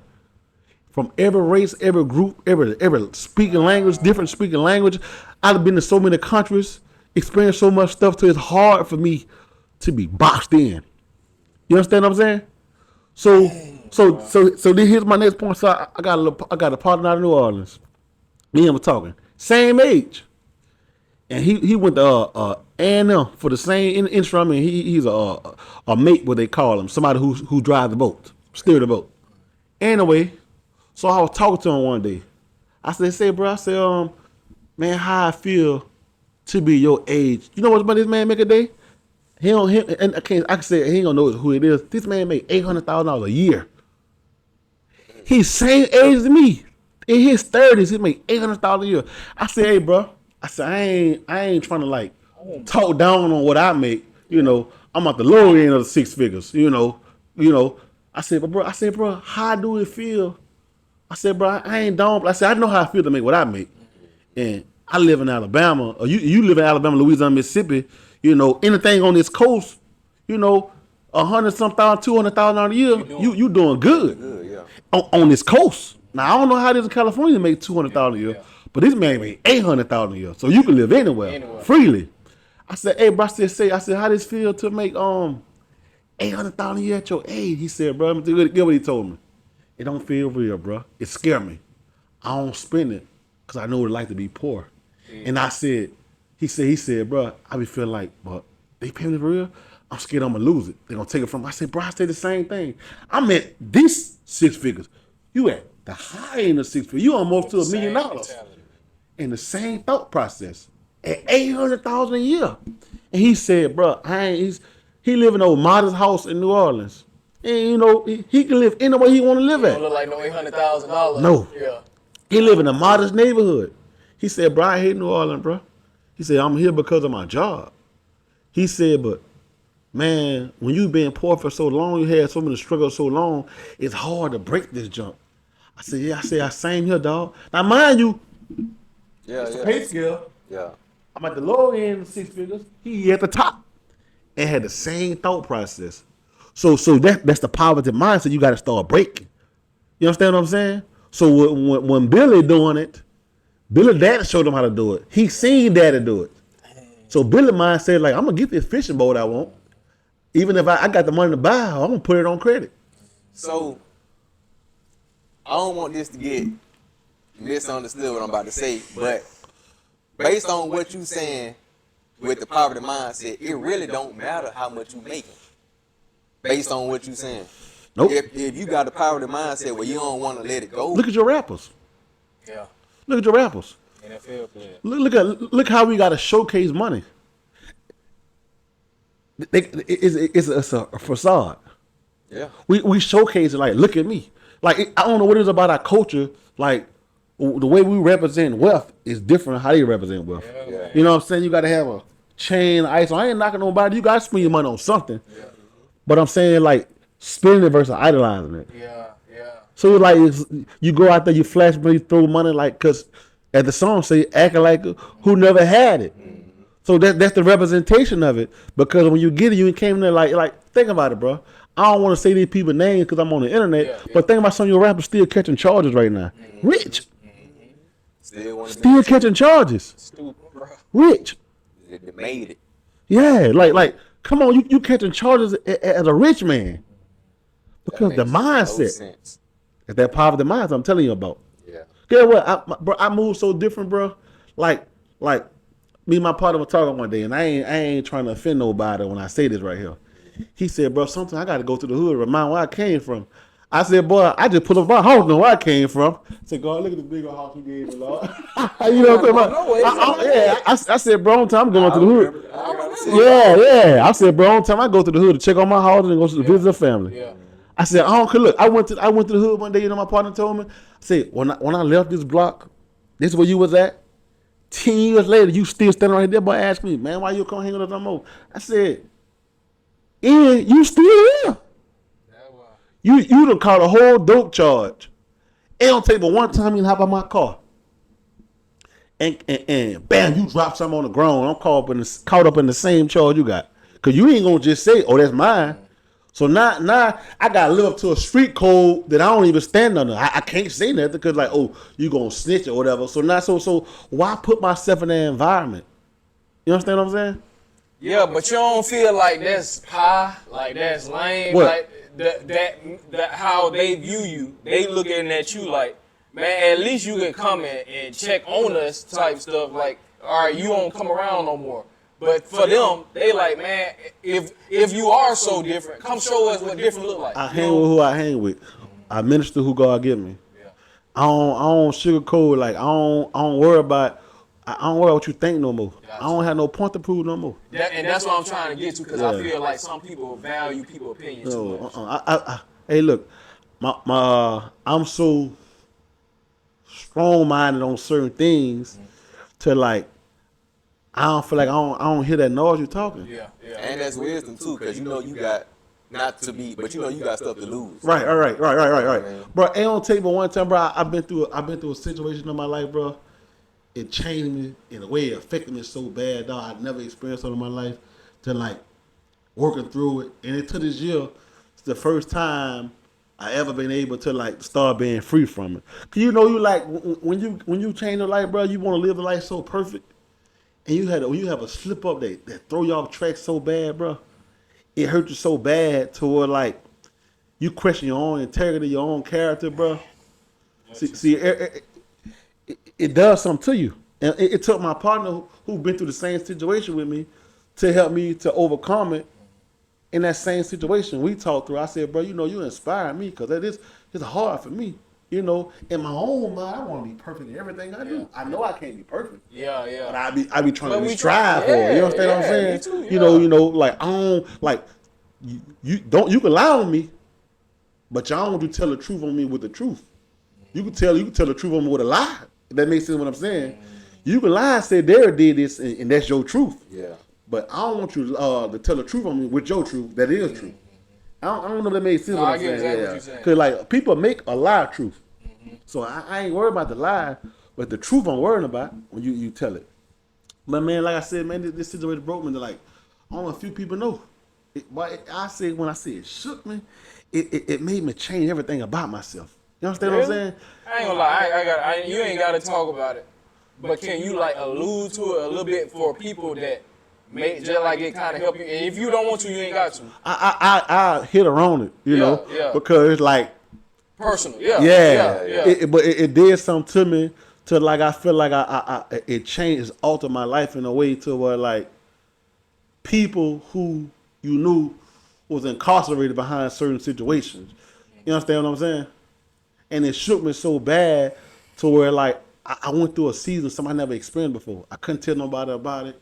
From every race, every group, every speaking language, different speaking language. I've been to so many countries, experienced so much stuff till it's hard for me to be boxed in. You understand what I'm saying? So then here's my next point. So I got a partner out of New Orleans. Me and him were talking. Same age. And he went to A&M for the same instrument. He's a mate, what they call him, somebody who drives the boat, steer the boat. Anyway, so I was talking to him one day. I said, bro, man, how I feel to be your age. You know what money this man make a day? And I can say he ain't gonna know who it is. This man make $800,000 a year. He's same age as me. In his 30s, he make $800,000 a year. I said, hey, bro. I said, I ain't trying to like talk down on what I make. I'm at the lower end of the six figures. I said, bro, how do it feel? I said, bro, I ain't down. I said, I know how I feel to make what I make. And I live in Alabama, or you live in Alabama, Louisiana, Mississippi. Anything on this coast, 100-some thousand, $200,000 a year, you doing good. Yeah. On this coast. Now I don't know how it is in California to make $200,000 a year, but this man made $800,000 a year, so you can live anywhere freely. I said, hey, bro, I said, how does it feel to make $800,000 a year at your age? He said, bro, get what he told me. It don't feel real, bro. It scared me. I don't spend it because I know what it's like to be poor. And I said, he said, bro, I be feeling like, but they pay me for real? I'm scared I'm gonna lose it. They're gonna take it from me. I said, bro, I said the same thing. I'm at this six figures. You at the high end of six figures. You almost to $1 million. In the same thought process. At $800,000 a year. And he said, bro, he live in a modest house in New Orleans. And he can live anywhere he want to live at. Don't look like no $800,000. No. Yeah. He live in a modest neighborhood. He said, bro, I hate New Orleans, bro. He said, I'm here because of my job. He said, but man, when you been poor for so long, you had so many struggles so long, it's hard to break this jump. I said, yeah, I same here, dog. Now mind you, it's a pay scale. Yeah. I'm at the lower end of six figures. He at the top. And had the same thought process. So that's the poverty mindset you got to start breaking. You understand what I'm saying? So when Billy doing it, Billy Daddy showed him how to do it. He seen Daddy do it. So Billy mind said, like, I'm going to get this fishing boat I want. Even if I got the money to buy, I'm going to put it on credit. So I don't want this to get misunderstood what I'm about to say, but based on what you saying with the poverty mindset, it really don't matter how much you making. Based on what you saying. Nope. If you got the poverty mindset where you don't want to let it go. Look at your rappers. Yeah. Look at your rappers. NFL player. Look how we got to showcase money. It's a facade. Yeah. We showcase it like, look at me. Like, I don't know what it is about our culture. Like, the way we represent wealth is different how they represent wealth. Yeah. You know what I'm saying? You got to have a chain, ice. I ain't knocking nobody. You got to spend your money on something. Yeah. But I'm saying, like, spinning it versus idolizing it. Yeah. So like you go out there, you flash money, throw money, like, cause as the song say, acting like who never had it. So that's the representation of it. Because when you get it, you came there like think about it, bro. I don't want to say these people's names because I'm on the internet, but think about some of your rappers still catching charges right now. Rich. Still catching charges. Stupid, bro. Rich. They made it. Yeah, like come on, you catching charges as a rich man. Because the mindset. No, it's that poverty mindset I'm telling you about. yeah. Guess what? I move so different, bro. Like me and my partner were talking one day, and I ain't trying to offend nobody when I say this right here. He said, bro, sometimes I got to go to the hood, remind where I came from. I said, boy, I just put up my house, know where I came from. I said, God, look at the big old house you gave me, Lord. You know what I'm talking about? I said, bro, on time I'm going to the hood. Yeah. I said, bro, on time I go to the hood to check on my house and go to visit the family. Yeah. I said, look, I went to the hood one day, you know, my partner told me. I said, when I left this block, this is where you was at. 10 years later, you still standing right there, boy, ask me, man, why you come hang with us no more? I said, Ian, you still here. You done caught a whole dope charge. It don't take but one time you hop out my car. And bam, you drop something on the ground. I'm caught up in the same charge you got. Cause you ain't gonna just say, oh, that's mine. So now I gotta live up to a street code that I don't even stand under. I can't say nothing because like, oh, you gonna snitch or whatever. So now so why put myself in that environment? You understand what I'm saying? Yeah, but you don't feel like that's pie, like that's lame, What? like that how they view you. They looking at you like, man, at least you can come in and check on us type stuff. Like, all right, you won't come around no more. But for them, they like, man, if you are so different, come show us what different look like. I hang with who I hang with. I minister who God give me. Yeah. I don't sugarcoat. Like I don't worry about. I don't worry about what you think no more. Gotcha. I don't have no point to prove no more. And that's what I'm trying to get to because I feel like some people value people's opinion too much. Hey, look, I'm so strong-minded on certain things to like. I don't feel like I don't hear that noise you talking. Yeah. And that's wisdom too, because you know you got not to be, but you know you got stuff to lose. Right. Man. Bro, it don't take but one time, bro. I've been through a situation in my life, bro. It changed me in a way, it affected me so bad, dog. I'd never experienced it in my life. To like working through it, and it took this year. It's the first time I ever been able to like start being free from it. Cause you know, you like when you change your life, bro. You want to live the life so perfect, and you have a slip up that throw you off track so bad, bro. It hurt you so bad to where like you question your own integrity, your own character, bro. See, it does something to you. And it took my partner who been through the same situation with me to help me to overcome it in that same situation. We talked through. I said, bro, you know, you inspire me because it's hard for me. You know, in my own mind, I want to be perfect in everything I do. I know I can't be perfect. Yeah. But I be trying to strive for it. You understand what I'm saying? Me too, You know, like I don't like you can lie on me, but y'all want to tell the truth on me with the truth. You can tell the truth on me with a lie. If that makes sense what I'm saying. You can lie and say Derrick did this and that's your truth. Yeah. But I don't want you to tell the truth on me with your truth. That is true. I don't know if that makes sense. No, what I I'm get saying. exactly what you're saying. Cause like people make a lie truth. So I ain't worried about the lie, but the truth I'm worrying about when you tell it. But man, like I said, man, this situation broke me. Like only a few people know. When I say it shook me, it made me change everything about myself. You understand what I'm saying? I ain't gonna lie, you ain't gotta talk about it. But can you like allude to it a little bit for people that may just like it kind of help you? And if you don't want to, you ain't got to. I hit around it, you know, because it's like personal, but it did something to me to like I feel like it changed, altered my life in a way to where like people who you knew was incarcerated behind certain situations. You understand what I'm saying? And it shook me so bad to where like I went through a season somebody never experienced before. I couldn't tell nobody about it.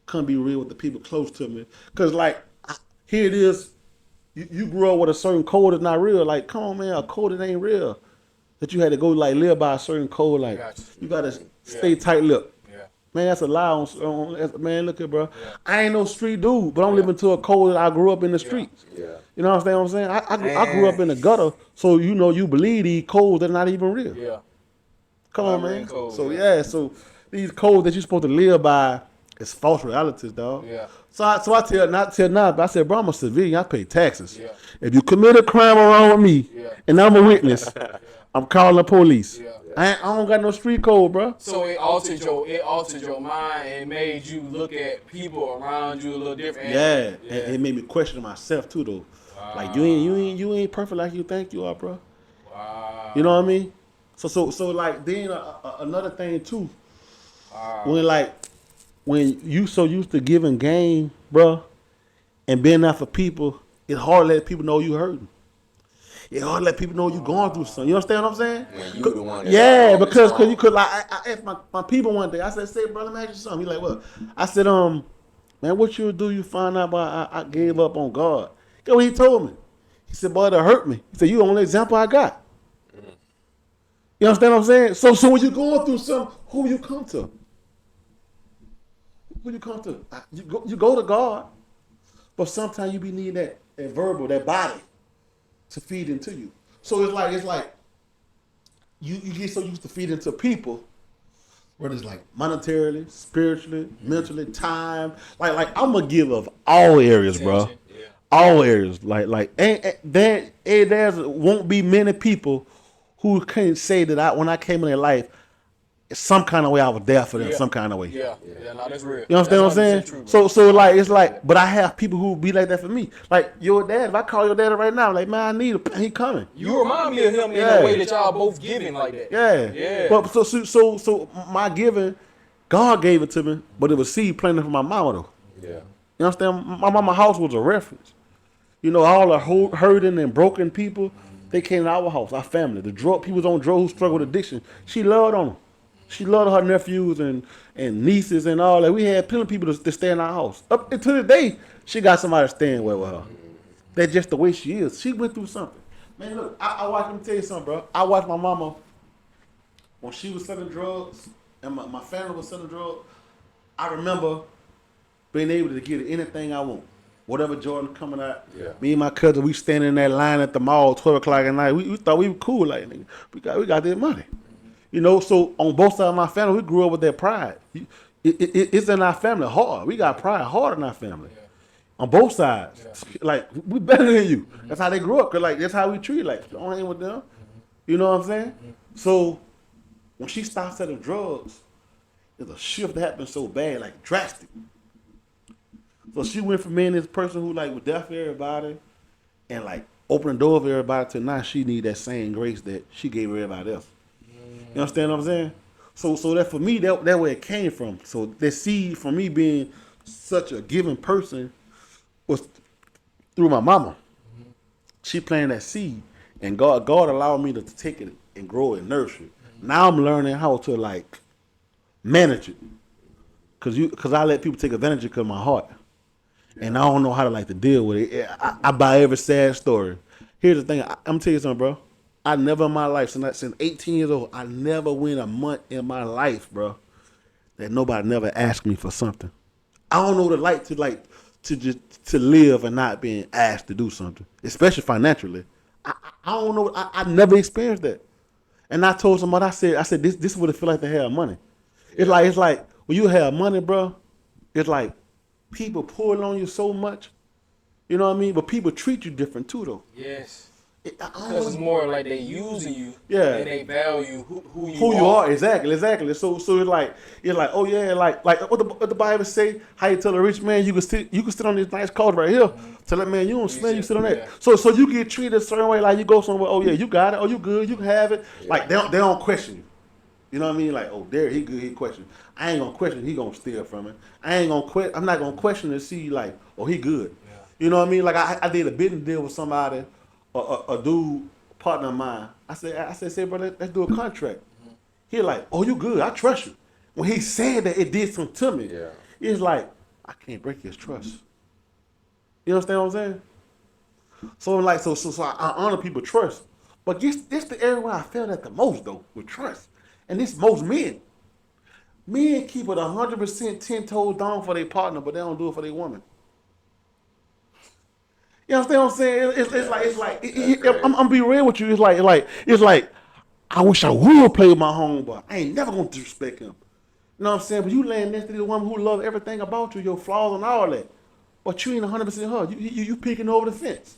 Couldn't be real with the people close to me. Cause like here it is, you grew up with a certain code that's not real. Like, come on, man, a code that ain't real. That you had to go like live by a certain code. Like you gotta stay tight-lipped. Yeah. Man, that's a lie. Man, look at bro. Yeah. I ain't no street dude, but I'm living to a code that I grew up in the streets. Yeah. You know what I'm saying? I grew up in the gutter, so you believe these codes that are not even real. Yeah. Come on, Marine man. codes, So yeah. so these codes that you're supposed to live by is false realities, dog. Yeah. So I tell now, but I said, bro, I'm a civilian. I pay taxes. Yeah. If you commit a crime around with me, Yeah. and I'm a witness, I'm calling the police. Yeah. I don't got no street code, bro. So it altered your mind and made you look at people around you a little different. Yeah, and it made me question myself too, though. Like you ain't perfect like you think you are, bro. Wow. You know what I mean? So like then another thing too. When you so used to giving game, bro, and being there for people, it's hard to let people know you hurting. It's hard to let people know you going through something. You understand what I'm saying? When you the one that yeah, because strong. you could like I asked my people one day. I said, "Say, brother, let me ask you something." He like, "What?" I said, man, what you do? You find out why I gave up on God? Guess what he told me? He said, "Boy, that hurt me." He said, "You the only example I got." You understand what I'm saying? So when you're going through something, who you come to? Who you come to? You go to God, but sometimes you be needing that verbal, that body, to feed into you. So it's like you get so used to feed into people, whether it's like monetarily, spiritually, mentally, time. Like I'm a giver of all areas, bro. Yeah. All areas. There won't be many people who can't say that when I came in their life, some kind of way I was there for them, some kind of way. Yeah, no, that's real. You understand what I'm saying? True, So like it's like, but I have people who be like that for me. Like your dad, if I call your dad right now, like man, I need him, he coming. You remind me of him in the way that y'all both giving like that. Yeah. But so my giving, God gave it to me, but it was seed planted from my mama though. Yeah. You understand? My mama's house was a reference. All the hurting and broken people, they came to our house, our family. The people on drugs who struggle with addiction, she loved on them. She loved her nephews and nieces and all that. We had plenty of people to stay in our house. Up until the day, she got somebody staying with her. That's just the way she is. She went through something. Man, look, I watched, let me tell you something, bro. I watched my mama when she was selling drugs and my family was selling drugs. I remember being able to get anything I want. Whatever Jordan coming out. Yeah. Me and my cousin, we standing in that line at the mall 12 o'clock at night. We thought we were cool. Like, nigga, we got this money. So on both sides of my family, we grew up with that pride. It's in our family hard. We got pride hard in our family. Yeah. On both sides. Yeah. Like, we better than you. Mm-hmm. That's how they grew up. Cause like, that's how we treat. Like, don't hang with them. Mm-hmm. You know what I'm saying? Mm-hmm. So when she stopped selling drugs, there's a shift that happened so bad, like drastic. So she went from being this person who like was there for everybody and like opening the door for everybody to now she need that same grace that she gave everybody else. You understand what I'm saying? So that for me, that where it came from. So that seed from me being such a giving person was through my mama. Mm-hmm. She planted that seed, and God allowed me to take it and grow it and nurture it. Mm-hmm. Now I'm learning how to like manage it, cause I let people take advantage of my heart, and I don't know how to like to deal with it. I buy every sad story. Here's the thing, I'm gonna tell you something, bro. I never in my life, since 18 years old, I never went a month in my life, bro, that nobody never asked me for something. I don't know what it's like to live and not being asked to do something, especially financially. I don't know. I never experienced that. And I told somebody, I said this is what it feel like to have money. It's like when you have money, bro, it's like people pulling on you so much. You know what I mean? But people treat you different too, though. Yes. Because it's more like they using you, yeah, and they value who you are. Exactly. So it's like oh yeah, like what the Bible say? How you tell a rich man you can sit on this nice couch right here. Mm-hmm. Tell that man you don't smell, you sit on that. Yeah. So you get treated a certain way, like you go somewhere. Oh yeah, you got it. Oh you good, you can have it. Yeah. Like they don't question you. You know what I mean? Like oh Derrick, he good, he question. I ain't gonna question. He gonna steal from it. I'm not gonna question to see like oh he good. Yeah. You know what I mean? Like I did a business deal with somebody. A dude, partner of mine, I said, bro, let's do a contract. Mm-hmm. He like, oh, you good? I trust you. When he said that, it did something to me. Yeah. It's like, I can't break his trust. You understand what I'm saying? So like, so I honor people's trust. But this the area where I felt that the most though, with trust. And this most men. Men keep it 100% 10 toes down for their partner, but they don't do it for their woman. You understand what I'm saying? I'm gonna be real with you. It's like I wish I would play with my homeboy. I ain't never gonna disrespect him. You know what I'm saying? But you laying next to the woman who love everything about you, your flaws and all that. But you ain't 100% her. You peeking over the fence.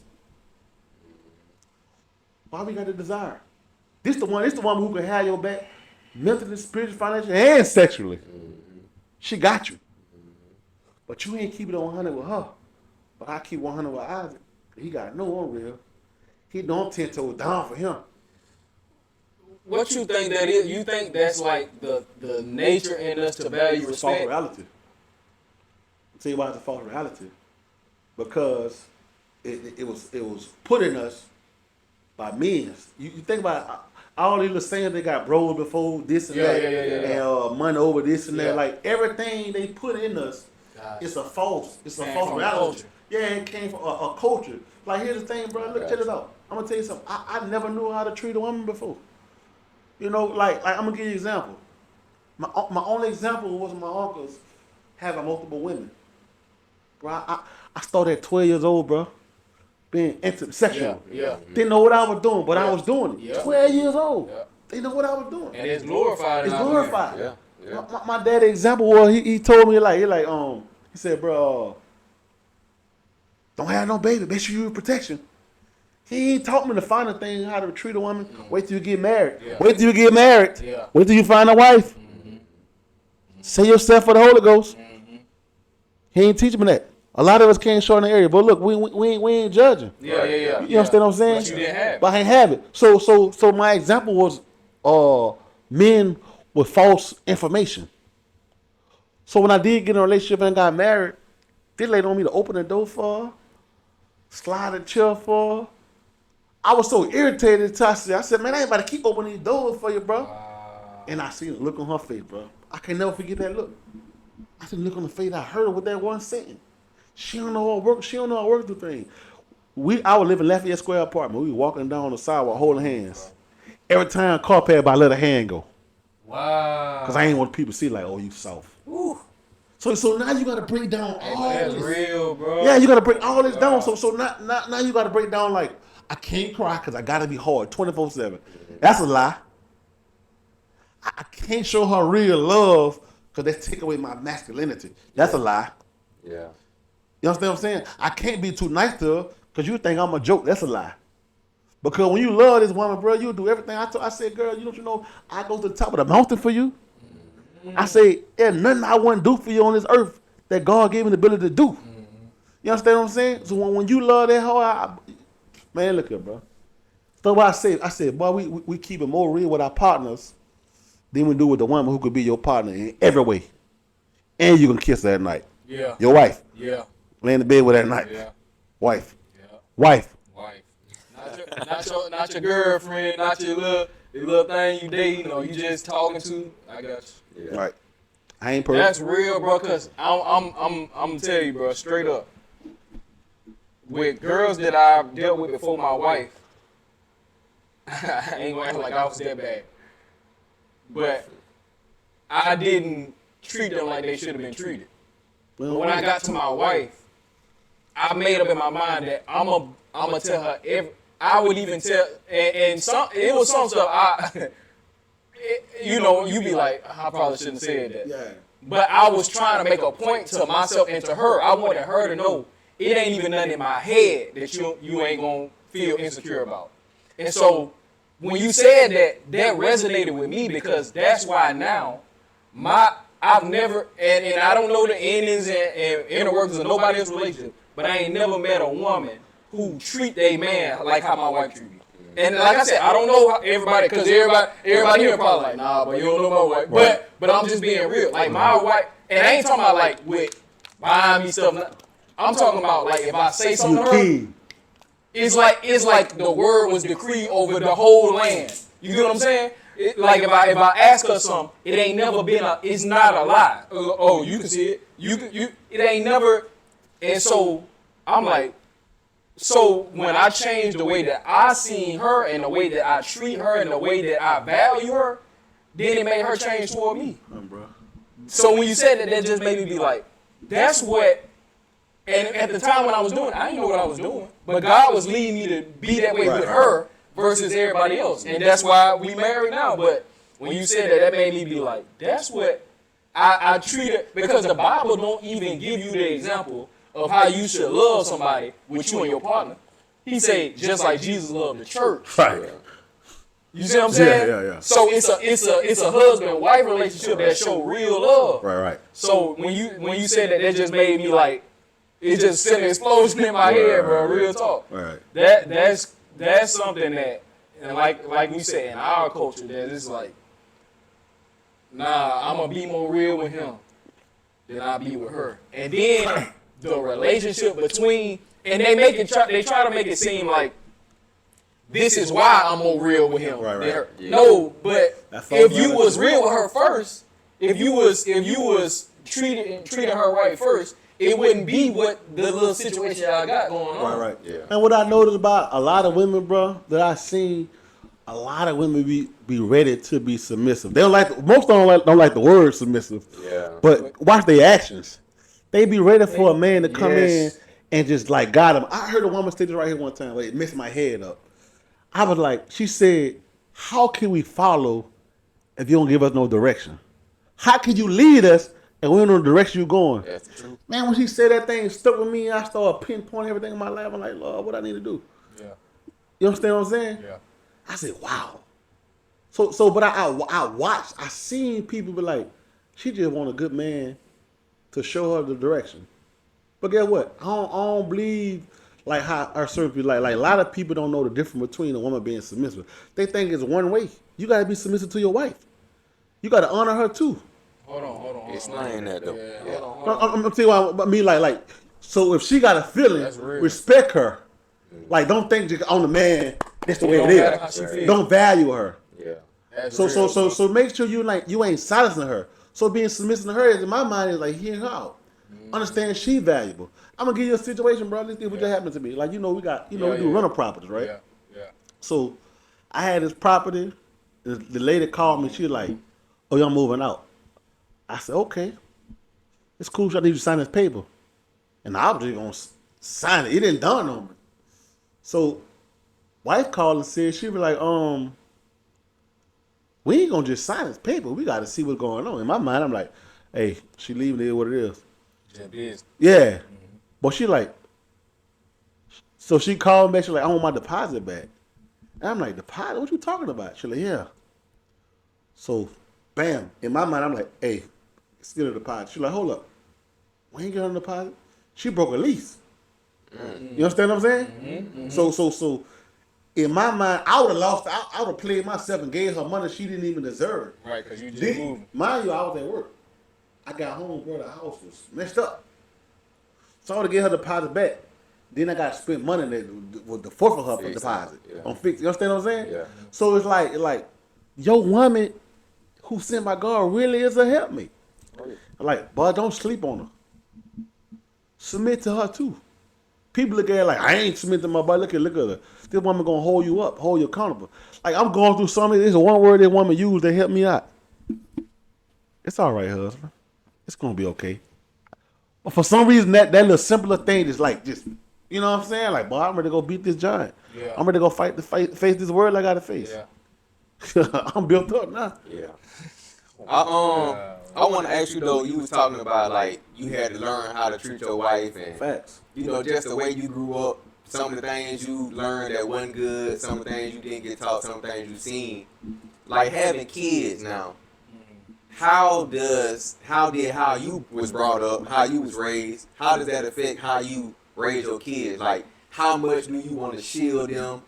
Why we got the desire? This the one who can have your back mentally, spiritually, financially, and sexually. She got you. But you ain't keep it on 100 with her. But I keep 100 with Isaac. He got no unreal. He don't 10 toes down for him. What you think that is? You think that's like the nature in us to value It's a false respect? reality. I'll tell you why it's a false reality. Because it was put in us by men. You think about all these little sayings they got bros before this and that, and money over this and that. Like everything they put in us, it's a false reality. Culture. Yeah, it came from a culture. Like here's the thing, bro. Look, check it out. I'm gonna tell you something. I never knew how to treat a woman before. You know, like I'm gonna give you an example. My only example was my uncles having multiple women. Bro, I started at 12 years old, bro. Being intimate, sexual. Yeah. Didn't know what I was doing, but I was doing it. Yeah. 12 years old. Yeah. Didn't know what I was doing. And it's glorified. It's glorified. Yeah. My dad's example was he told me he said, bro, don't have no baby. Make sure you use protection. He ain't taught me the final thing, how to treat a woman. Wait till you get married. Yeah. Wait till you get married. Yeah. Wait till you find a wife. Say yourself for the Holy Ghost. He ain't teaching me that. A lot of us can't show in the area, but look, we ain't judging. Yeah. You understand what I'm saying? But you didn't have it. But I ain't have it. So my example was men with false information. So when I did get in a relationship and got married, this lady wanted me to open the door for her, slide a chair for her. I was so irritated until I said, man, I ain't about to keep opening these doors for you, bro. And I seen the look on her face, bro. I can never forget that look. I seen the look on the face. I heard her with that one sentence. She don't know how to work. She don't know how to work the thing. I would live in Lafayette Square apartment. We were walking down the sidewalk holding hands. Every time a car passed by, I let her hand go. Wow. Because I ain't want people to see like, oh, you soft. Ooh. So now you got to break down all That's this. real, bro. Yeah, you got to break all this down. So now you got to break down like, I can't cry because I got to be hard 24/7. That's a lie. I can't show her real love because that take away my masculinity. That's a lie. Yeah. You understand what I'm saying? I can't be too nice to her because you think I'm a joke. That's a lie. Because when you love this woman, bro, you'll do everything. I said, girl, you know, I go to the top of the mountain for you. I say, there's nothing I wouldn't do for you on this earth that God gave me the ability to do. You understand what I'm saying? So when you love that hoe, man, look here, bro. So what I said, boy, we keep it more real with our partners than we do with the woman who could be your partner in every way. And you can kiss her at night. Yeah. Your wife. Yeah. Lay in the bed with her at night. Yeah. Wife. Yeah. Wife. Not your girlfriend, not your little thing you dating or you just talking to. I got you. Yeah. Right. I ain't perfect. That's real, bro. Cause I'm gonna tell you, bro, straight up. With girls that I've dealt with before my wife, I ain't gonna act like I was that bad, but I didn't treat them like they should have been treated. But when I got to my wife, I made up in my mind that I'm gonna tell her I would even tell, and some it was some stuff you be like, I probably shouldn't have said that. Yeah. But I was trying to make a point to myself and to her. I wanted her to know it ain't even nothing in my head that you ain't gonna feel insecure about. And so when you said that resonated with me because that's why now I've never and I don't know the endings and inner workings of nobody else's relationship, but I ain't never met a woman who treat a man like how my wife treat me. And like I said, I don't know how everybody, because everybody here probably like, nah, but you don't know my wife. Right. But I'm just being real. Like my wife, and I ain't talking about like with buying me stuff. I'm talking about like if I say something to her, it's like the word was decreed over the whole land. You get what I'm saying? Like if I ask her something, it ain't never been it's not a lie. Oh, you can see it. It ain't never. And so I'm like, so when I changed the way that I seen her and the way that I treat her and the way that I value her, then it made her change toward me. So when you said that just made me be like, that's what And at the time when I was doing it, I didn't know what I was doing. But God was leading me to be that way with her versus everybody else. And that's why we married now. But when you said that, that made me be like, that's what I treat it. Because the Bible don't even give you the example of how you should love somebody with you and your partner. He said, just like Jesus loved the church. Right. You see what I'm saying? Yeah. So it's a husband-wife relationship that show real love. Right. So when you said that, that just made me like, it just sent an explosion in my head, bro. Real talk. Right. That's something that, and like we said in our culture, that it's like, nah, I'm gonna be more real with him than I be with her. And then the relationship between, and they try to make it seem like this is why I'm more real with him than her. Yeah. No, but if you was real with her first, if you was treating her right first, it wouldn't be what the little situation I got going on. Right. Yeah. And what I noticed about a lot of women, bro, that I seen, a lot of women be ready to be submissive. They don't like, most don't like the word submissive. Yeah. But watch their actions. They be ready for a man to come in and just like guide them. I heard a woman say this right here one time, like it messed my head up. I was like, she said, how can we follow if you don't give us no direction? How can you lead us and we don't know the direction you're going? That's true. Man, when she said that thing, it stuck with me. I started pinpointing everything in my life. I'm like, Lord, what I need to do? Yeah. You understand what I'm saying? Yeah. I said, wow. But I watched. I seen people be like, she just want a good man to show her the direction. But guess what? I don't believe like how our certain people, like a lot of people don't know the difference between a woman being submissive. They think it's one way. You got to be submissive to your wife. You got to honor her too. Hold on. Explain that though. Yeah. I'm telling you what I mean. Like, so if she got a feeling, respect her. Like, don't think just on the man. That's the way it is. Don't value her. Yeah. So make sure you ain't silencing her. So being submissive to her, in my mind, is like hearing her out. Understand she valuable. I'm gonna give you a situation, bro. Let's see what just happened to me. Like, we do rental properties, right? Yeah. So I had this property. The lady called me. She was like, "Oh, y'all moving out?" I said, "Okay, it's cool. I need you to sign this paper." And I was just gonna sign it. It didn't dawn on me. So wife called and said, she was like, we ain't gonna just sign this paper. We gotta see what's going on. In my mind, I'm like, hey, she leaving, it is what it is. Yeah. Mm-hmm. But she like, so she called me back, she like, I want my deposit back. And I'm like, deposit? What you talking about? She like, yeah. So, bam. In my mind, I'm like, hey, let's get a deposit. She like, hold up. We ain't getting a deposit. She broke a lease. Mm-hmm. You understand what I'm saying? Mm-hmm. So in my mind, I would have lost. I would have played myself and gave her money she didn't even deserve. Right, because you just moved. Mind you, I was at work. I got home, bro. The house was messed up. So I would have get her deposit back. Then I got to spend money with the fourth of her deposit on fix. You understand what I'm saying? Yeah. So it's like your woman who sent my God really is a help me. Right. Like, but don't sleep on her. Submit to her too. People look at it like, I ain't submitting to my body. Look at her. This woman gonna hold you up, hold you accountable. Like, I'm going through something. There's one word that woman used that helped me out. It's all right, husband. It's gonna be okay. But for some reason, that little simpler thing is like just, you know what I'm saying? Like, boy, I'm ready to go beat this giant. Yeah. I'm ready to go face this world I gotta face. Yeah. I'm built up now. Yeah. I want to ask you though. You was talking about like you had to learn how to treat your wife and facts. Just the way you grew up. Some of the things you learned that wasn't good. Some of the things you didn't get taught. Some of the things you seen. Like having kids now. How you was brought up, how you was raised, how does that affect how you raise your kids? Like, how much do you want to shield them?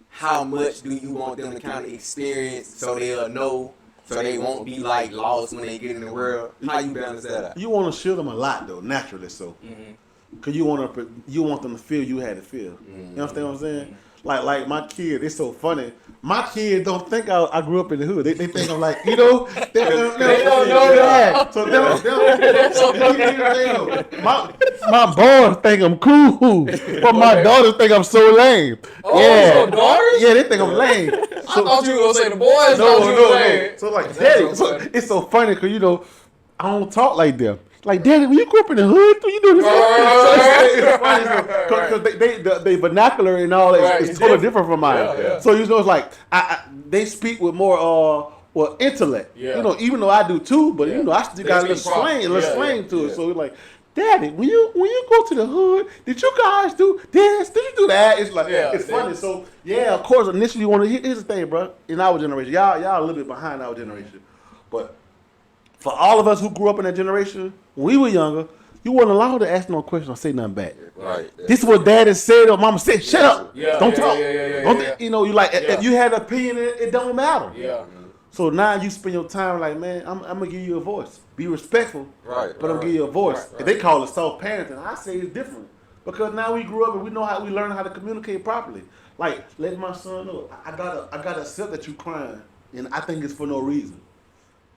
How much do you want them to kind of experience so they'll know, so they won't be like lost when they get in the world? How you balance that out? You want to shield them a lot though, naturally so. Mm-hmm. Cause you want them to feel you had to feel. Mm-hmm. You understand what I'm saying? Mm-hmm. Like my kid, it's so funny. My kids don't think I grew up in the hood. They think I'm like, they don't know that. So my boys think I'm cool, but my daughters think I'm so lame. Oh, yeah, daughters? Yeah, they think I'm lame. So, I thought you were gonna say the boys. No. So like, daddy. So it's so funny because I don't talk like them. Like, Daddy, when you grew up in the hood, you do this. Because they vernacular and all that is totally different from mine. Yeah. So you know, it's like they speak with more intellect. Yeah. You know, even though I do too, but you know, I still got a little slang to it. So it's like, Daddy, when you go to the hood, did you guys do this? Did you do that? It's like it's funny. So yeah, of course, initially you want to here's the thing, bro. In our generation, y'all a little bit behind our generation, but for all of us who grew up in that generation, when we were younger, you weren't allowed to ask no questions or say nothing back. Right. This is what Daddy said or Mama said. Shut up. Don't talk. Yeah. You know, you like if you had an opinion, it don't matter. Yeah. So now you spend your time like, man, I'm gonna give you a voice. Be respectful, Right. but I'm gonna give you a voice. Right. If they call it soft parenting, I say it's different because now we grew up and we know how we learn how to communicate properly. Like, let my son know I gotta accept that you crying, and I think it's for no reason.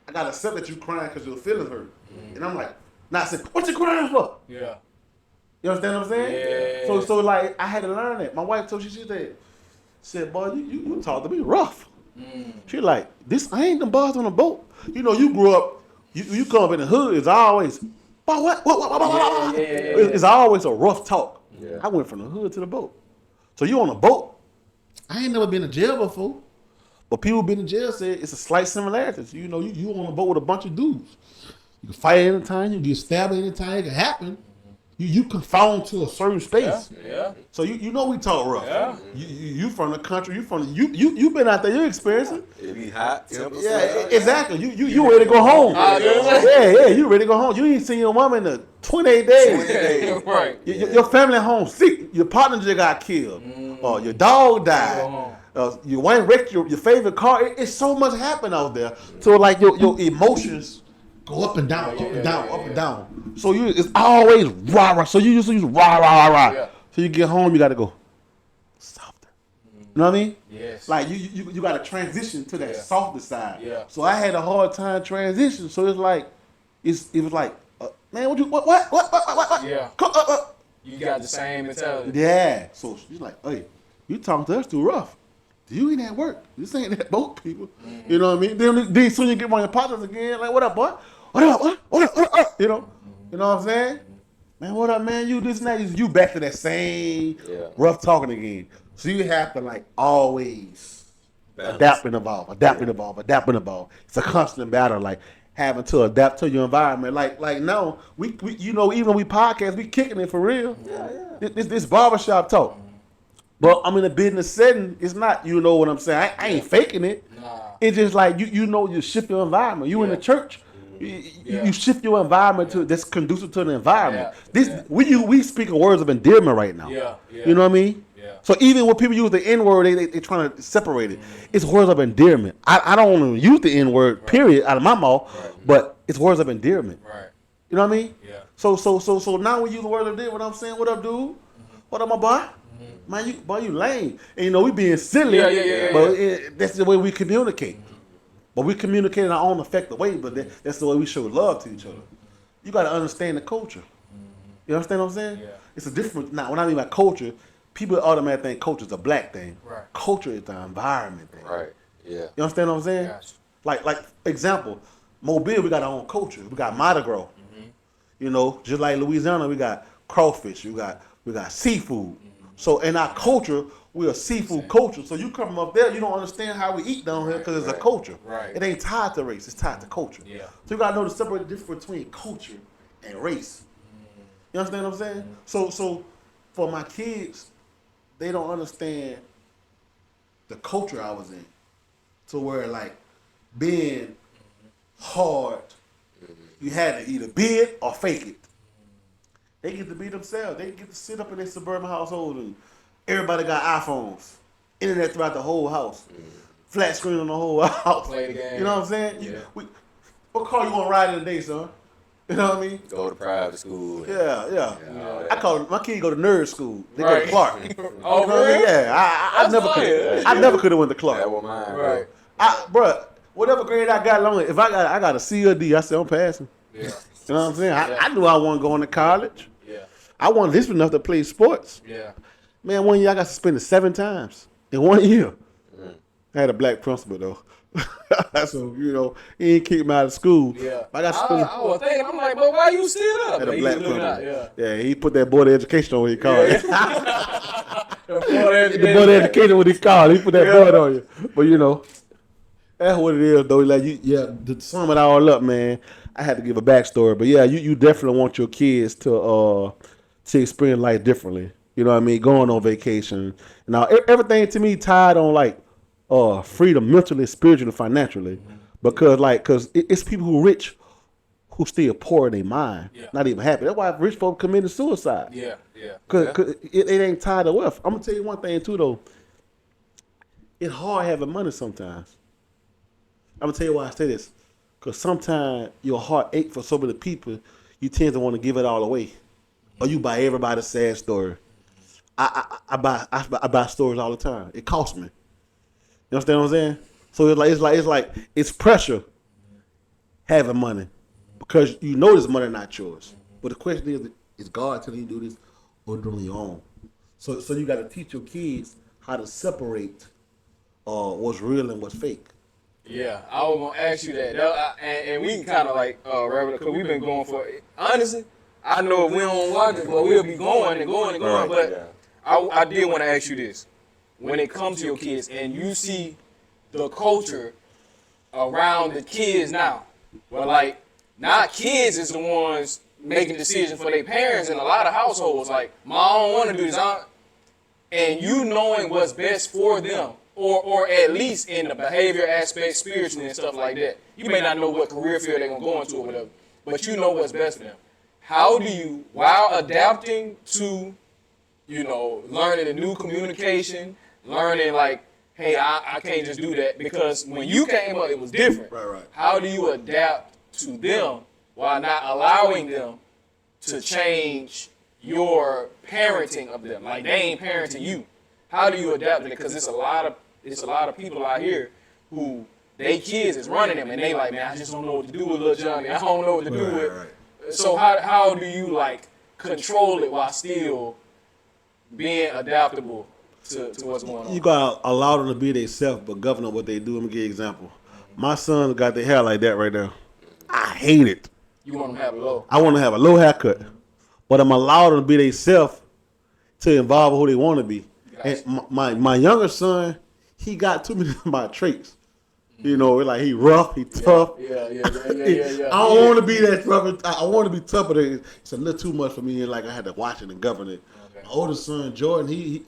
I gotta accept that you crying because your feelings hurt, and I'm like, not saying what you crying for. Yeah. You understand what I'm saying? Yeah. So like I had to learn that. My wife told she said, boy, you talk to me rough. She like, I ain't them boys on a boat. You know, you grew up, you come up in the hood, it's always, boy, what? It's always a rough talk. Yeah. I went from the hood to the boat. So you on a boat. I ain't never been to jail before. But people been in jail say it's a slight similarity. So, you know, you on a boat with a bunch of dudes. You can fight anytime, you can get stabbed anytime, it can happen. You confined to a certain space. Yeah. So you know we talk rough. Yeah. You from the country. You been out there. You experiencing. It be hot. Yeah, exactly. You ready to go home? Yeah. You ready to go home? You ain't seen your mom in the 28 days. Right. Your family at home sick. Your partner just got killed. Or your dog died. Your wife wrecked your favorite car. It's so much happening out there. So like your emotions go up and down, up and down. So it's always rah. So you used to use rah. Yeah. So you get home, you gotta go softer. You know what I mean? Yes. Like you gotta transition to that softer side. Yeah. So I had a hard time transition. So it's like it was like, man, what? Yeah. You got the same mentality. Yeah. So she's like, hey, you talking to us too rough. You ain't at work. This ain't that boat, people. You know what I mean? Then soon you get on your partners again, like, what up, boy? What up? You know what I'm saying? Man, what up, man? You this and that. You back to that same rough talking again. So you have to like always adapt and evolve. It's a constant battle, like having to adapt to your environment. Like no, we you know, even we podcast, we kicking it for real. This barbershop talk. But I'm in a business setting. It's not, you know what I'm saying? I ain't faking it. Nah. It's just like you know, you shift your environment. You in the church, you shift your environment to that's conducive to the environment. We speaking words of endearment right now. You know what I mean? Yeah. So even when people use the N word, they trying to separate it. It's words of endearment. I don't want to use the N word period out of my mouth, but it's words of endearment. Right. You know what I mean? Yeah. So now we use the word of endearment. What I'm saying? What up, dude? What up, my boy? Man, you lame. And you know, we being silly, but that's the way we communicate. But we communicate in our own effective way, but that's the way we show love to each other. You got to understand the culture. You understand what I'm saying? Yeah. It's a different, now when I mean by culture, people automatically think culture is a black thing. Right. Culture is the environment thing. Right. Yeah. You understand what I'm saying? Gotcha. Like example, Mobile, we got our own culture. We got Mardi Gras. You know, just like Louisiana, we got crawfish. We got seafood. So in our culture, we're a seafood culture. So you come up there, you don't understand how we eat down here because it's a culture. Right. It ain't tied to race. It's tied to culture. Yeah. So you gotta know the separate difference between culture and race. You understand what I'm saying? So for my kids, they don't understand the culture I was in. To where like being hard, you had to either be it or fake it. They get to be themselves. They get to sit up in their suburban household and everybody got iPhones, internet throughout the whole house, flat screen on the whole house. Play the game. You know what I'm saying? Yeah. What car you want to ride in the day, son? You know what I mean? Go to private school. Yeah. I call my kid go to nerd school. They go to Clark. Oh, You know what I mean? really? Yeah, I never could have went to Clark. That was mine. Right. Bruh, whatever grade I got long, if I got a C or D, I said I'm passing. Yeah. You know what I'm saying? I knew I wasn't going to college. Yeah. I wasn't this enough to play sports. Yeah. Man, one year I got suspended 7 times in 1 year. I had a black principal though. So, he ain't kicked me out of school. Yeah. I got school. I was thinking, I'm like, but why you still up? Had a black principal. Yeah. He put that board of education on what he called it. The The board of education what he called it. He put that board on you. But that's what it is though. Like to sum it all up, man, I had to give a backstory. But yeah, you definitely want your kids to experience life differently. You know what I mean? Going on vacation. Now everything to me tied on like freedom mentally, spiritually, financially. Because it's people who rich who still poor in their mind, not even happy. That's why rich folks committing suicide. Yeah. Cause it ain't tied to wealth. I'm gonna tell you one thing too though. It's hard having money sometimes. I'm gonna tell you why I say this. Cause sometimes your heart ache for so many people, you tend to want to give it all away, or you buy everybody's sad story. I buy stories all the time. It costs me. You understand what I'm saying? So it's pressure having money because this money not yours. But the question is God telling you to do this or do it on your own? So you got to teach your kids how to separate what's real and what's fake. Yeah, I was gonna ask you that, and we can kind of like because we've been going for it. Honestly, I know if we don't watch it, but we'll be going and going and going. But I did want to ask you this: when it comes to your kids, and you see the culture around the kids now, well, like not kids is the ones making decisions for their parents in a lot of households. Like, Mom, I don't want to do this, and you knowing what's best for them. Or at least in the behavior aspect, spiritually and stuff like that. You may not know what career field they're going to go into or whatever, but you know what's best for them. How do you, while adapting to, learning a new communication, learning like, hey, I can't just do that, because when you came up, it was different. Right. How do you adapt to them while not allowing them to change your parenting of them? Like, they ain't parenting you. How do you adapt to it? Because it's a lot of people out here who they kids is running them, and they like, man, I just don't know what to do with little Johnny. I don't know what to do with. Right. So how do you like control it while still being adaptable to what's going on? You gotta allow them to be themselves, but govern what they do. Let me give you an example. My son got their hair like that right there. I hate it. You want them to have a low? I want to have a low haircut, but I'm allowed them to be themselves to involve who they want to be. And my younger son, he got too many of my traits. Like he rough, he tough. Yeah. I don't want to be that rough. I want to be tough, but it's a little too much for me. And like I had to watch it and govern it. Okay. My oldest son, Jordan, he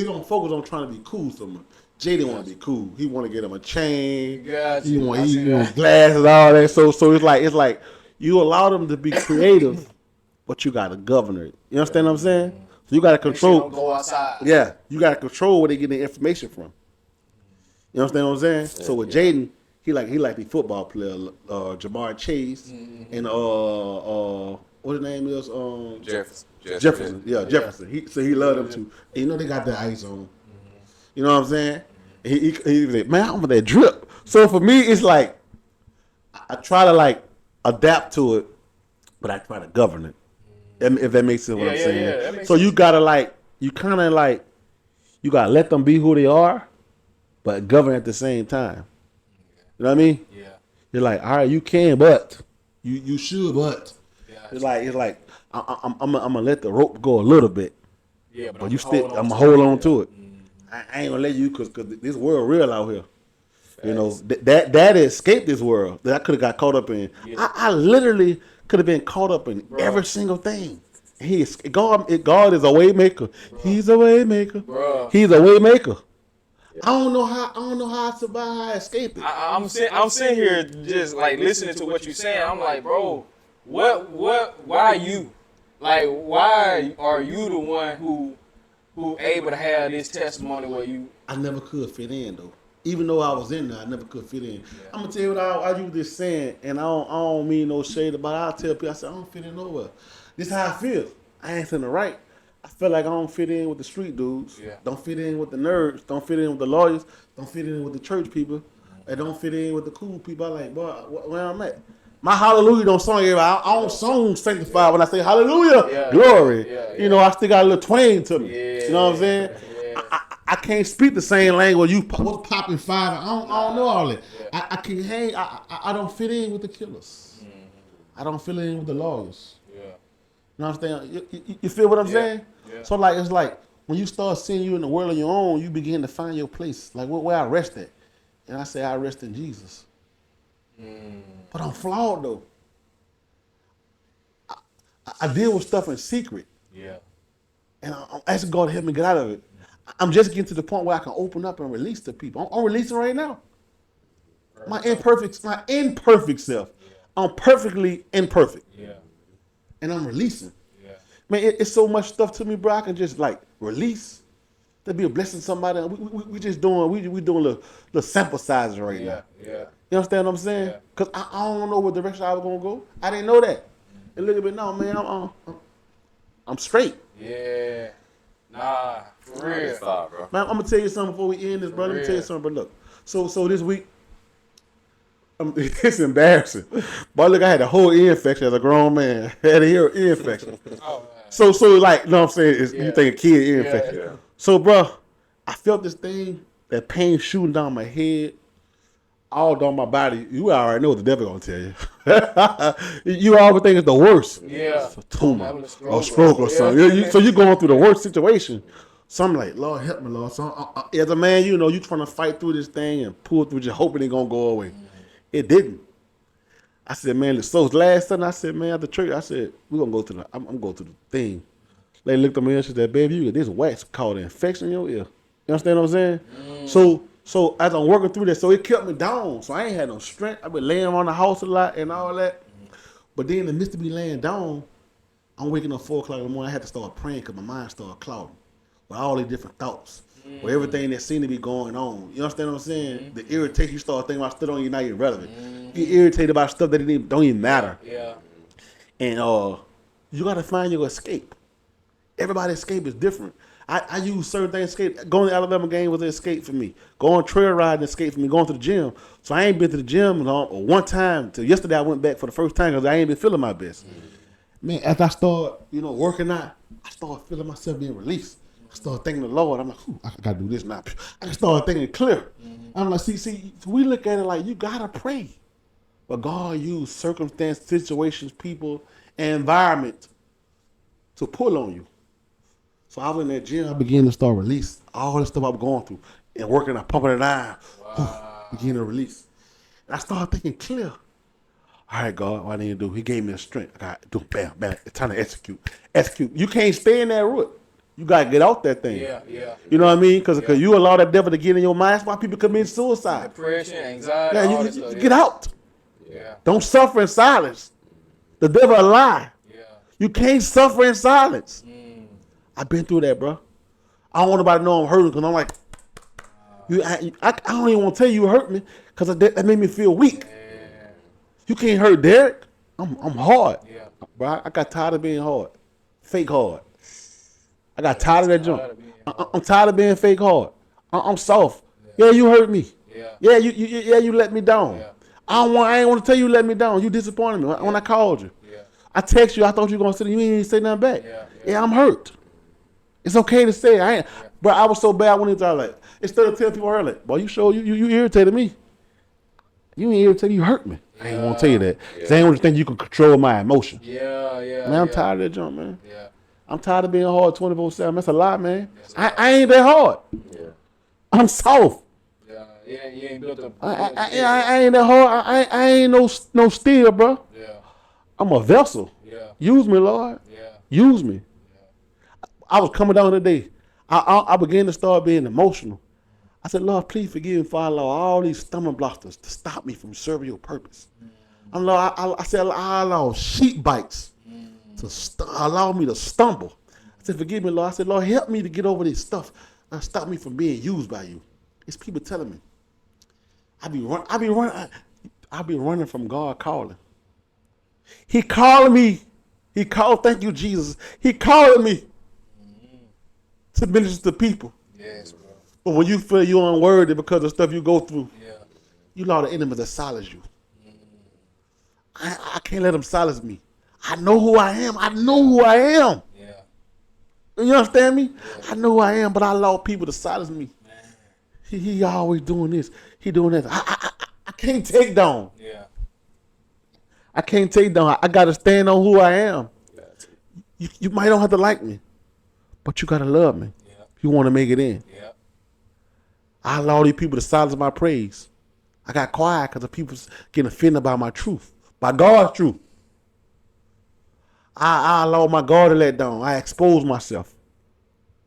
don't focus on trying to be cool so much. Jaden want to be cool. He want to get him a chain. He want glasses, all that. So it's like you allow them to be creative, but you got to govern it. You understand what I'm saying? So you got to control. Don't go outside. Yeah, you got to control where they get their information from. You understand what I'm saying? Yeah, so with Jaden, he like the football player, Jamar Chase, and what his name is? Jefferson. Yeah, Jefferson. He loved them too. And they got the ice on. You know what I'm saying? He was like, man, I'm with that drip. So for me, it's like I try to like adapt to it, but I try to govern it. If that makes sense what I'm saying. Yeah, so you gotta you gotta let them be who they are, but govern at the same time. You know what I mean? Yeah. You're like, all right, you can, but you should, but it's like I'm gonna let the rope go a little bit. Yeah, but you still I'm gonna hold on to it. I ain't gonna let you because this world real out here. That escaped this world that I could have got caught up in. Yeah. I literally could have been caught up in every single thing. God is a way maker. He's a way maker. He's a way maker. I don't know how I survive, how I escape it. I'm sitting here just like listening to what you're saying. I'm like, bro, why you? Like, why are you the one who able to have this testimony where you? I never could fit in though. Even though I was in there, I never could fit in. Yeah. I'm gonna tell you what I use this saying, and I don't mean no shade about it. I'll tell people, I say I don't fit in nowhere. This is how I feel. I ain't in the right. I feel like I don't fit in with the street dudes. Yeah. Don't fit in with the nerds. Don't fit in with the lawyers. Don't fit in with the church people. I don't fit in with the cool people. I like, boy, where I'm at. My hallelujah don't song everybody. I don't song sanctified when I say hallelujah, glory. I still got a little twang to me. You know what I'm saying? Yeah. I can't speak the same language. What's popping five? I don't know all that. Yeah. I can't hang. I don't fit in with the killers. I don't fit in with the lawyers. Yeah. You know what I'm saying? You feel what I'm saying? Yeah. So like it's like when you start seeing you in the world on your own, you begin to find your place. Like where I rest at. And I say I rest in Jesus. But I'm flawed though. I deal with stuff in secret. Yeah. And I'm asking God to help me get out of it. I'm just getting to the point where I can open up and release to people. I'm releasing right now. My imperfect self. I'm perfectly imperfect. Yeah. And I'm releasing. Yeah. Man, it's so much stuff to me, bro. I can just like release. To be a blessing to somebody. We just doing we doing little sample sizes right now. Yeah. You understand what I'm saying? Yeah. Cause I don't know what direction I was gonna go. I didn't know that. And look at me now, man. I'm straight. Yeah. Nah, for real. Stop, bro. Man, I'm gonna tell you something before we end this, bro. Let me tell you something, bro. Look, so this week, it's embarrassing. But look, I had a whole ear infection as a grown man. I had a ear infection. Oh, man. So like, you know what I'm saying? You think a kid ear infection. Yeah. So, bro, I felt this thing, that pain shooting down my head, all down my body. You already know what the devil gonna tell you. You always think it's the worst. Yeah. It's a tumor Having or stroke or something. So you're going through the worst situation. So I'm like, Lord, help me, Lord. So as a man, you know, you trying to fight through this thing and pull through, just hoping it gonna go away. It didn't. I said, man, so last Sunday, I said, man, at the church, I said, we're gonna go to I'm going to the thing. They looked at me and she said, baby, you get this wax called an infection in your ear. You understand what I'm saying? So as I'm working through that, so it kept me down. So I ain't had no strength. I've been laying around the house a lot and all that. But then in the midst of me laying down, I'm waking up 4 o'clock in the morning. I had to start praying because my mind started clouding with all these different thoughts. With everything that seemed to be going on. You understand what I'm saying? The irritation, you start thinking about stuff don't even not even relevant. You get irritated about stuff that don't even matter. Yeah. And you gotta find your escape. Everybody's escape is different. I use certain things to escape. Going to the Alabama game was an escape for me. Going trail riding escape for me. Going to the gym. So I ain't been to the gym one time. Till yesterday I went back for the first time because I ain't been feeling my best. Man, as I start, working out, I start feeling myself being released. I start thinking the Lord. I'm like, I gotta do this now. I start thinking clear. I'm like, see, we look at it like you gotta pray. But God used circumstance, situations, people, and environment to pull on you. So I was in that gym, I began to start release all the stuff I was going through and working, I pumping it out, begin to release. And I started thinking clear. All right, God, what I need to do? He gave me the strength. I got to do bam. It's time to execute. You can't stay in that route. You got to get out that thing. Yeah. You know what I mean? Because you allow that devil to get in your mind. That's why people commit suicide. Depression, anxiety, Yeah, all you that stuff. get out. Yeah. Don't suffer in silence. The devil a lie. Yeah. You can't suffer in silence. I've been through that, bro. I don't want nobody to know I'm hurting because I'm like, I don't even want to tell you hurt me because that made me feel weak. Yeah. You can't hurt Derrick. I'm hard. Yeah. Bro, I got tired of being hard. Fake hard. I got tired of that junk. I'm tired of being fake hard. I'm soft. Yeah, you hurt me. Yeah. You let me down. Yeah. I ain't want to tell you let me down. You disappointed me when I called you. Yeah. I text you. I thought you were gonna say you ain't even say nothing back. Yeah. I'm hurt. It's okay to say I ain't. Bro, I was so bad when I was like, instead of telling people early, boy, you sure you irritated me. You ain't irritated, you hurt me. I ain't want to tell you that. Cause I ain't want to think you can control my emotion. Yeah. Man, I'm tired of that junk, man. Yeah. I'm tired of being hard 24/7. That's a lie, man. I ain't that hard. Yeah. I'm soft. Yeah. You ain't built up. I ain't that hard. I ain't no steel, bro. Yeah. I'm a vessel. Yeah. Use me, Lord. Yeah. Use me. I was coming down today. I began to start being emotional. I said, Lord, please forgive me for all these stumbling blocks to stop me from serving your purpose. I said, I allow sheep bites to allow me to stumble. I said, forgive me, Lord. I said, Lord, help me to get over this stuff. Stop me from being used by you. It's people telling me. I be running from God calling. He calling me. Thank you, Jesus. He calling me to minister to people. Yes, bro. But when you feel you're unworthy because of stuff you go through, Yeah. you allow the enemy to silence you. I can't let him silence me. I know who I am. Yeah. You understand me? I know who I am, but I allow people to silence me. He always doing this. He doing that. I can't take down. Yeah. I can't take down. I got to stand on who I am. You might don't have to like me, but you got to love me. Yeah. You want to make it in. Yeah. I allow these people to silence my praise. I got quiet because the people getting offended by my truth, by God's truth. I allow my guard to let down. I expose myself.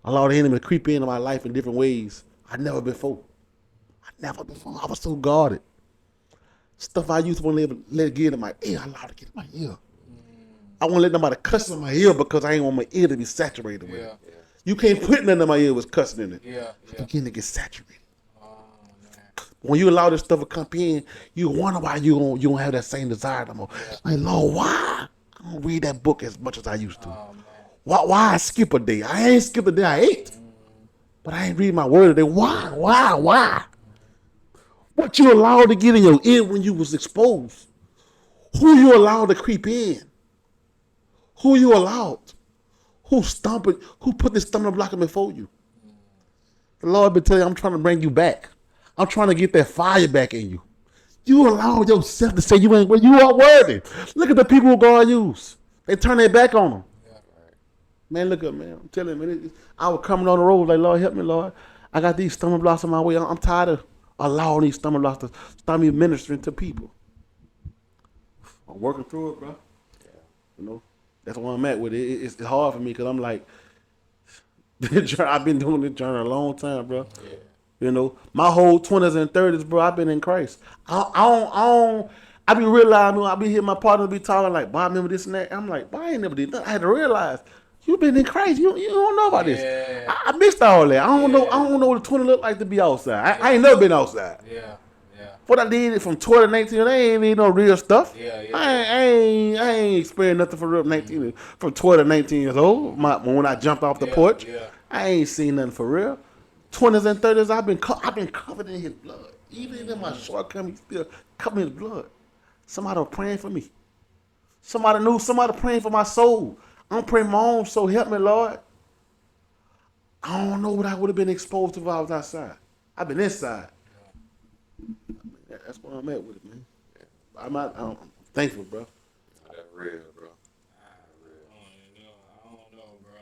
I allow the enemy to creep into my life in different ways I never before. I was so guarded. Stuff I used to want to let get in my ear, I allowed to get in my ear. I won't let nobody cuss in my ear because I ain't want my ear to be saturated with it. You can't put nothing in my ear with cussing in it. It's beginning to get saturated. When you allow this stuff to come in, you wonder why you don't have that same desire no more. Like, Lord, why? I don't read that book as much as I used to. Why I skip a day? I ain't skip a day I ate. But I ain't read my word today. Why? What you allowed to get in your ear when you was exposed? Who you allowed to creep in? Who you allowed? Who put this stumbling block before you? The Lord been telling you, I'm trying to bring you back. I'm trying to get that fire back in you. You allow yourself to say you ain't worthy. Look at the people who God used. They turn their back on them. Man, look up, man. I'm telling you, man. I was coming on the road like, Lord, help me, Lord. I got these stumbling blocks on my way. I'm tired of allowing these stumbling blocks to stop me ministering to people. I'm working through it, bro. You know, that's where I'm at with it. It's hard for me because I'm like, I've been doing this journey a long time, bro. Yeah. You know, my whole 20s and 30s, bro, I've been in Christ. I be realizing, I be hearing my partners be talking like, "Boy, I remember this and that." I'm like, "Boy, I ain't never did that." I had to realize, you been in Christ. You don't know about this. I missed all that. I don't know what the 20 look like to be outside. I ain't never been outside. What I did from 12 to 19, they ain't need no real stuff. I ain't experienced nothing for real 19 from 12 to 19 years old. When I jumped off the porch, I ain't seen nothing for real. 20s and 30s, I've been covered in His blood. Even in my shortcomings, still covered in His blood. Somebody was praying for me. Somebody praying for my soul. I'm praying my own soul. Help me, Lord. I don't know what I would have been exposed to if I was outside. I've been inside. That's where I'm at with it, man. I'm thankful, bro. That's real, bro. I don't know, bro.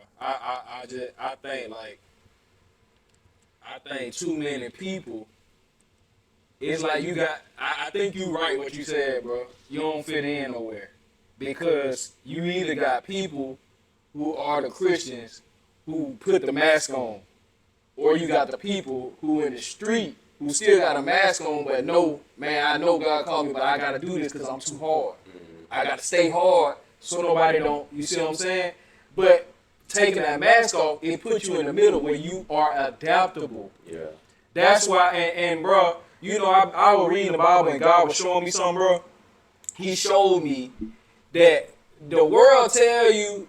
I think too many people. It's like you got. I think you right what you said, bro. You don't fit in nowhere because you either got people who are the Christians who put the mask on, or you got the people who in the street who still got a mask on, but no, man, I know God called me, but I gotta do this because I'm too hard. I gotta stay hard so nobody don't. You see what I'm saying? But taking that mask off, it puts you in the middle where you are adaptable. Yeah. That's why, and bro, you know, I was reading the Bible and God was showing me something, bro. He showed me that the world tell you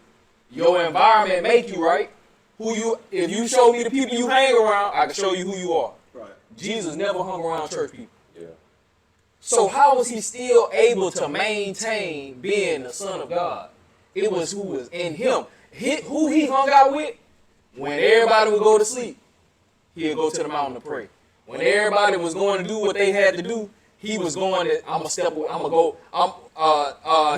your environment make you, right? If you show me the people you hang around, I can show you who you are. Right. Jesus never hung around church people. Yeah. So how was he still able to maintain being the Son of God? It was who was in him. Who he hung out with, when everybody would go to sleep, he'd go to the mountain to pray. When everybody was going to do what they had to do, he was going to,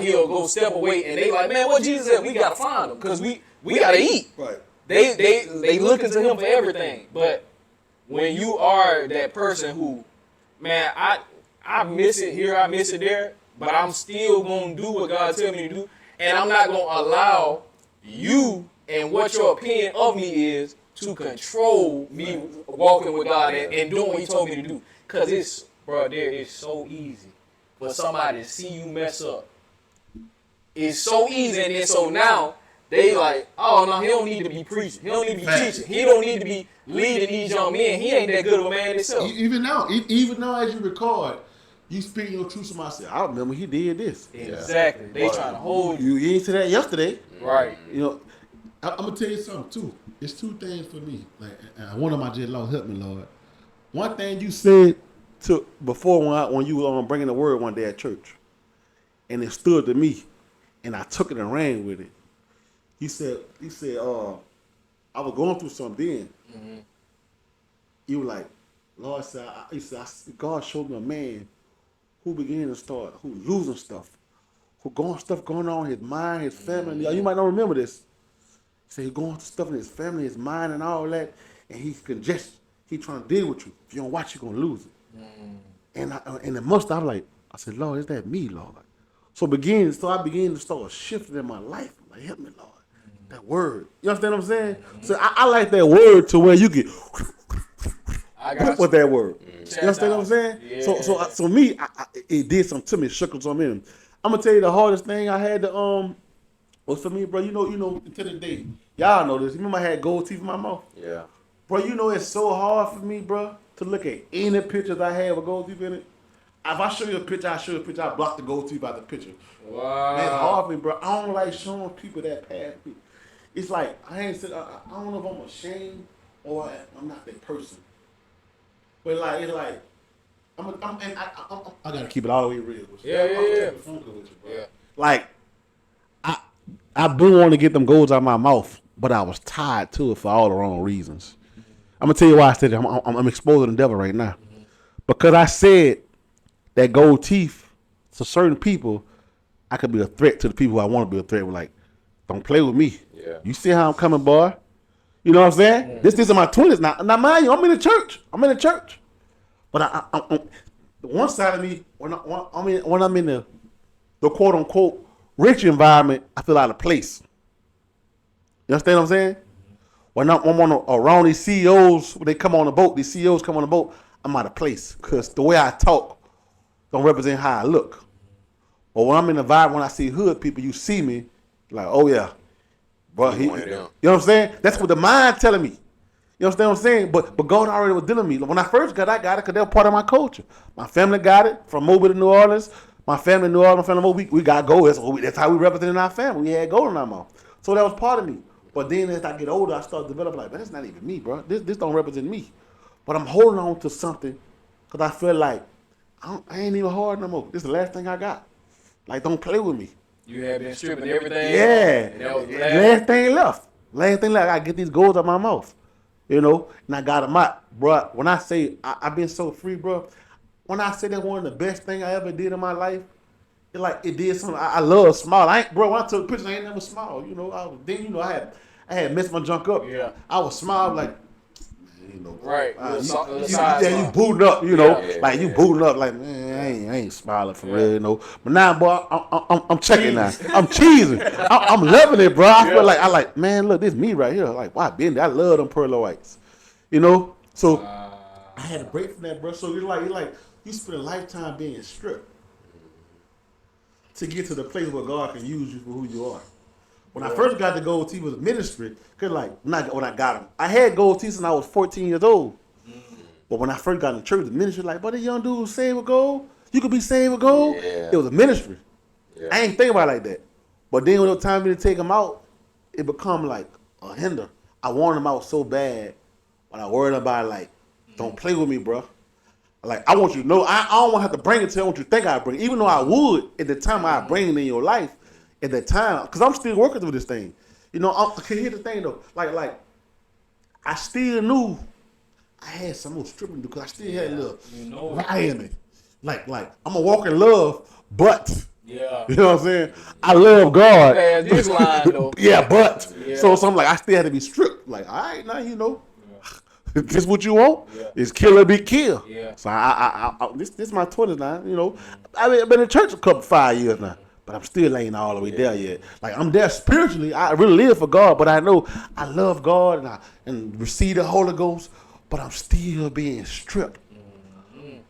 he'll go step away, and they like, man, what Jesus said? We got to find him, because we got to eat. Right. They looking to him for everything. But when you are that person who, man, I miss it here, I miss it there, but I'm still going to do what God tell me to do, and I'm not going to allow you and what your opinion of me is to control me walking with God and doing what he told me to do. Because it's so easy for somebody to see you mess up. It's so easy, and then so now they like, oh no, he don't need to be preaching. He don't need to be teaching. He don't need to be leading these young men. He ain't that good of a man himself. Even now as you record, you speak your truth to myself. I remember he did this. Exactly. They trying to hold you. You ain't to that yesterday. Right. You know, I'm gonna tell you something too. It's two things for me. Like one of my just Lord help me, Lord. One thing you said before when you were bringing the word one day at church, and it stood to me, and I took it and ran with it. He said, I was going through something then. Mm-hmm. You were like, Lord said, God showed me a man who began to start, who losing stuff, stuff going on in his mind, his family. Mm-hmm. You might not remember this. He said he's going through stuff in his family, his mind, and all that, and he's congested. He's trying to deal with you. If you don't watch, you're gonna lose it. Mm. And the most I was like, I said, Lord, is that me, Lord? So I began to start shifting in my life. I'm like, help me, Lord. Mm. That word. You understand what I'm saying? Mm-hmm. So I like that word to where you get with that word. Mm. You understand what I'm saying? Yeah. So me, it did something to me, shook something in him. I'm gonna tell you the hardest thing I had to was for me, bro. You know, to this day, y'all know this. You remember I had gold teeth in my mouth? Yeah. Bro, you know it's so hard for me, bro, to look at any pictures I have with gold teeth in it. If I show you a picture, I block the gold teeth out the picture. Wow. Man, it's hard for me, bro. I don't like showing people that past me. It's like, I don't know if I'm ashamed or I'm not that person. But like, it's like, I gotta keep it all the way real with you. Yeah. With you, bro. Yeah. Like, I've been wanting to get them golds out of my mouth, but I was tied to it for all the wrong reasons. I'm gonna tell you why I said it. I'm exposing the devil right now. Mm-hmm. Because I said that gold teeth to certain people, I could be a threat to the people who I want to be a threat with. Like, don't play with me. Yeah. You see how I'm coming, boy? You know what I'm saying? Mm-hmm. This is my 20s now. Now, mind you, I'm in the church. But I the one side of me, when I'm in the quote unquote rich environment, I feel out of place. You understand what I'm saying? When I'm around these CEOs, when they come on the boat, I'm out of place because the way I talk don't represent how I look. But when I'm in the vibe, when I see hood people, you see me, like, oh yeah, bro, you know what I'm saying? That's what the mind telling me. You understand what I'm saying? But God already was dealing with me. When I first got it, I got it because they were part of my culture. My family got it from Mobile to New Orleans. My family in New Orleans, my family in Mobile, we got gold. That's how we represented our family. We had gold in our mouth. So that was part of me. But then as I get older, I start developing like, man, that's not even me, bro. This don't represent me. But I'm holding on to something because I feel like I ain't even hard no more. This is the last thing I got. Like, don't play with me. You have been stripping everything. Yeah. And that was last thing left. I gotta get these golds out of my mouth. You know, and I got them out, bro. When I say I've been so free, bro. When I say that's one of the best things I ever did in my life, it did something. I love smile. When I took pictures, I ain't never smiled. You know, I had messed my junk up. Yeah. I was smile like, you know, right. You booting up, you know, you booting up like, man, I ain't smiling for real, you know. But now, boy, I'm checking now. I'm cheesing. I'm loving it, bro. I feel like, man, look, this me right here. Like, wow, I love them pearl whites, you know. So I had to break from that, bro. So you're like you spend a lifetime being stripped to get to the place where God can use you for who you are. When I first got the gold teeth was ministry, cause when I got them, I had gold teeth since I was 14 years old. Mm-hmm. But when I first got in church, the ministry like, but the young dude was saved with gold. You could be saved with gold. Yeah. It was a ministry. Yeah. I ain't think about it like that. But then when it was time for me to take them out, it become like a hinder. I wanted them out so bad, but I worried about it, like, don't play with me, bro. Like, I want you to know, I don't want to have to bring it to you. I want you to think I bring it. Even though I would, at the time I bring it in your life, at that time, because I'm still working through this thing. You know, here's the thing though. Like, I still knew I had some more stripping to do because I still had a little lie in me. Like, I'm a walk in love, but. Yeah. You know what I'm saying? I love God. Man, this line though. Yeah, but. Yeah. So I'm like, I still had to be stripped. Like, all right, now you know. If this what you want, is kill or be killed. Yeah. So this is my 20s now, you know. I've been in church a 5 years now. But I'm still ain't all the way there yet. Like, I'm there spiritually. I really live for God, but I know I love God and receive the Holy Ghost, but I'm still being stripped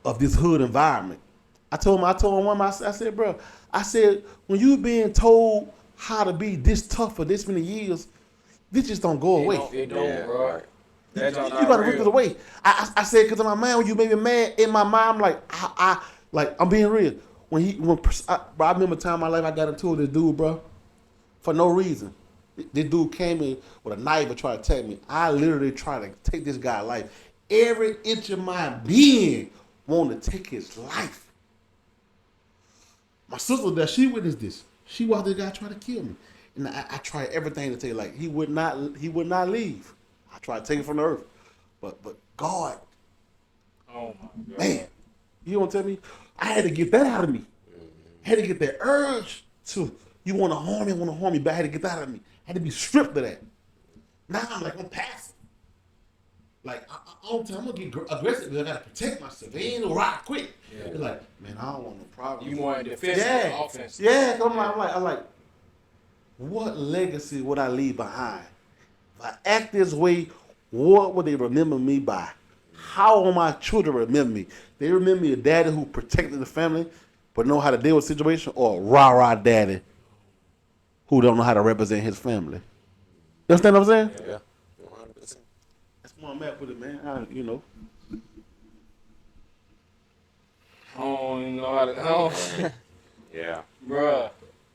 of this hood environment. I told him, I said, bro, when you being told how to be this tough for this many years, this just don't go away. It don't, bro. You gotta rip it away. I said, because in my mind, when you made me mad, in my mind, I'm being real. I remember a time in my life I got into it with this dude, bro, for no reason. This dude came in with a knife and tried to attack me. I literally tried to take this guy's life. Every inch of my being wanted to take his life. My sister there, she witnessed this. She watched this guy try to kill me. And I tried everything to tell you, like, he would not leave. I try to take it from the earth. But God, Oh my God. man, you want to tell me? I had to get that out of me. I had to get that urge to, you want to harm me, but I had to get that out of me. I had to be stripped of that. Now I'm like, I'm passive. Like, all the time, I'm going to get aggressive because I got to protect myself. It ain't no rock quick. Yeah. It's like, man, I don't want no problem. You more defensive than offensive. Yeah, I'm like, what legacy would I leave behind? If I act this way, what would they remember me by? How will my children remember me? They remember me a daddy who protected the family, but know how to deal with the situation, or a rah-rah daddy who don't know how to represent his family. You understand what I'm saying? Yeah. 100%. That's where I'm at with it, man. You know. I don't even know how to. Yeah. Bruh,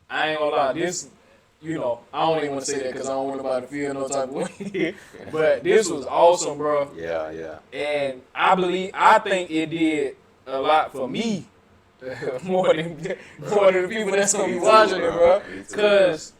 I ain't gonna lie. This, you know, I don't even want to say that because I don't want nobody to feel no type of way. But this was awesome, bro. Yeah. And I think it did a lot for me. more than the people that's gonna be watching it, bro. Cause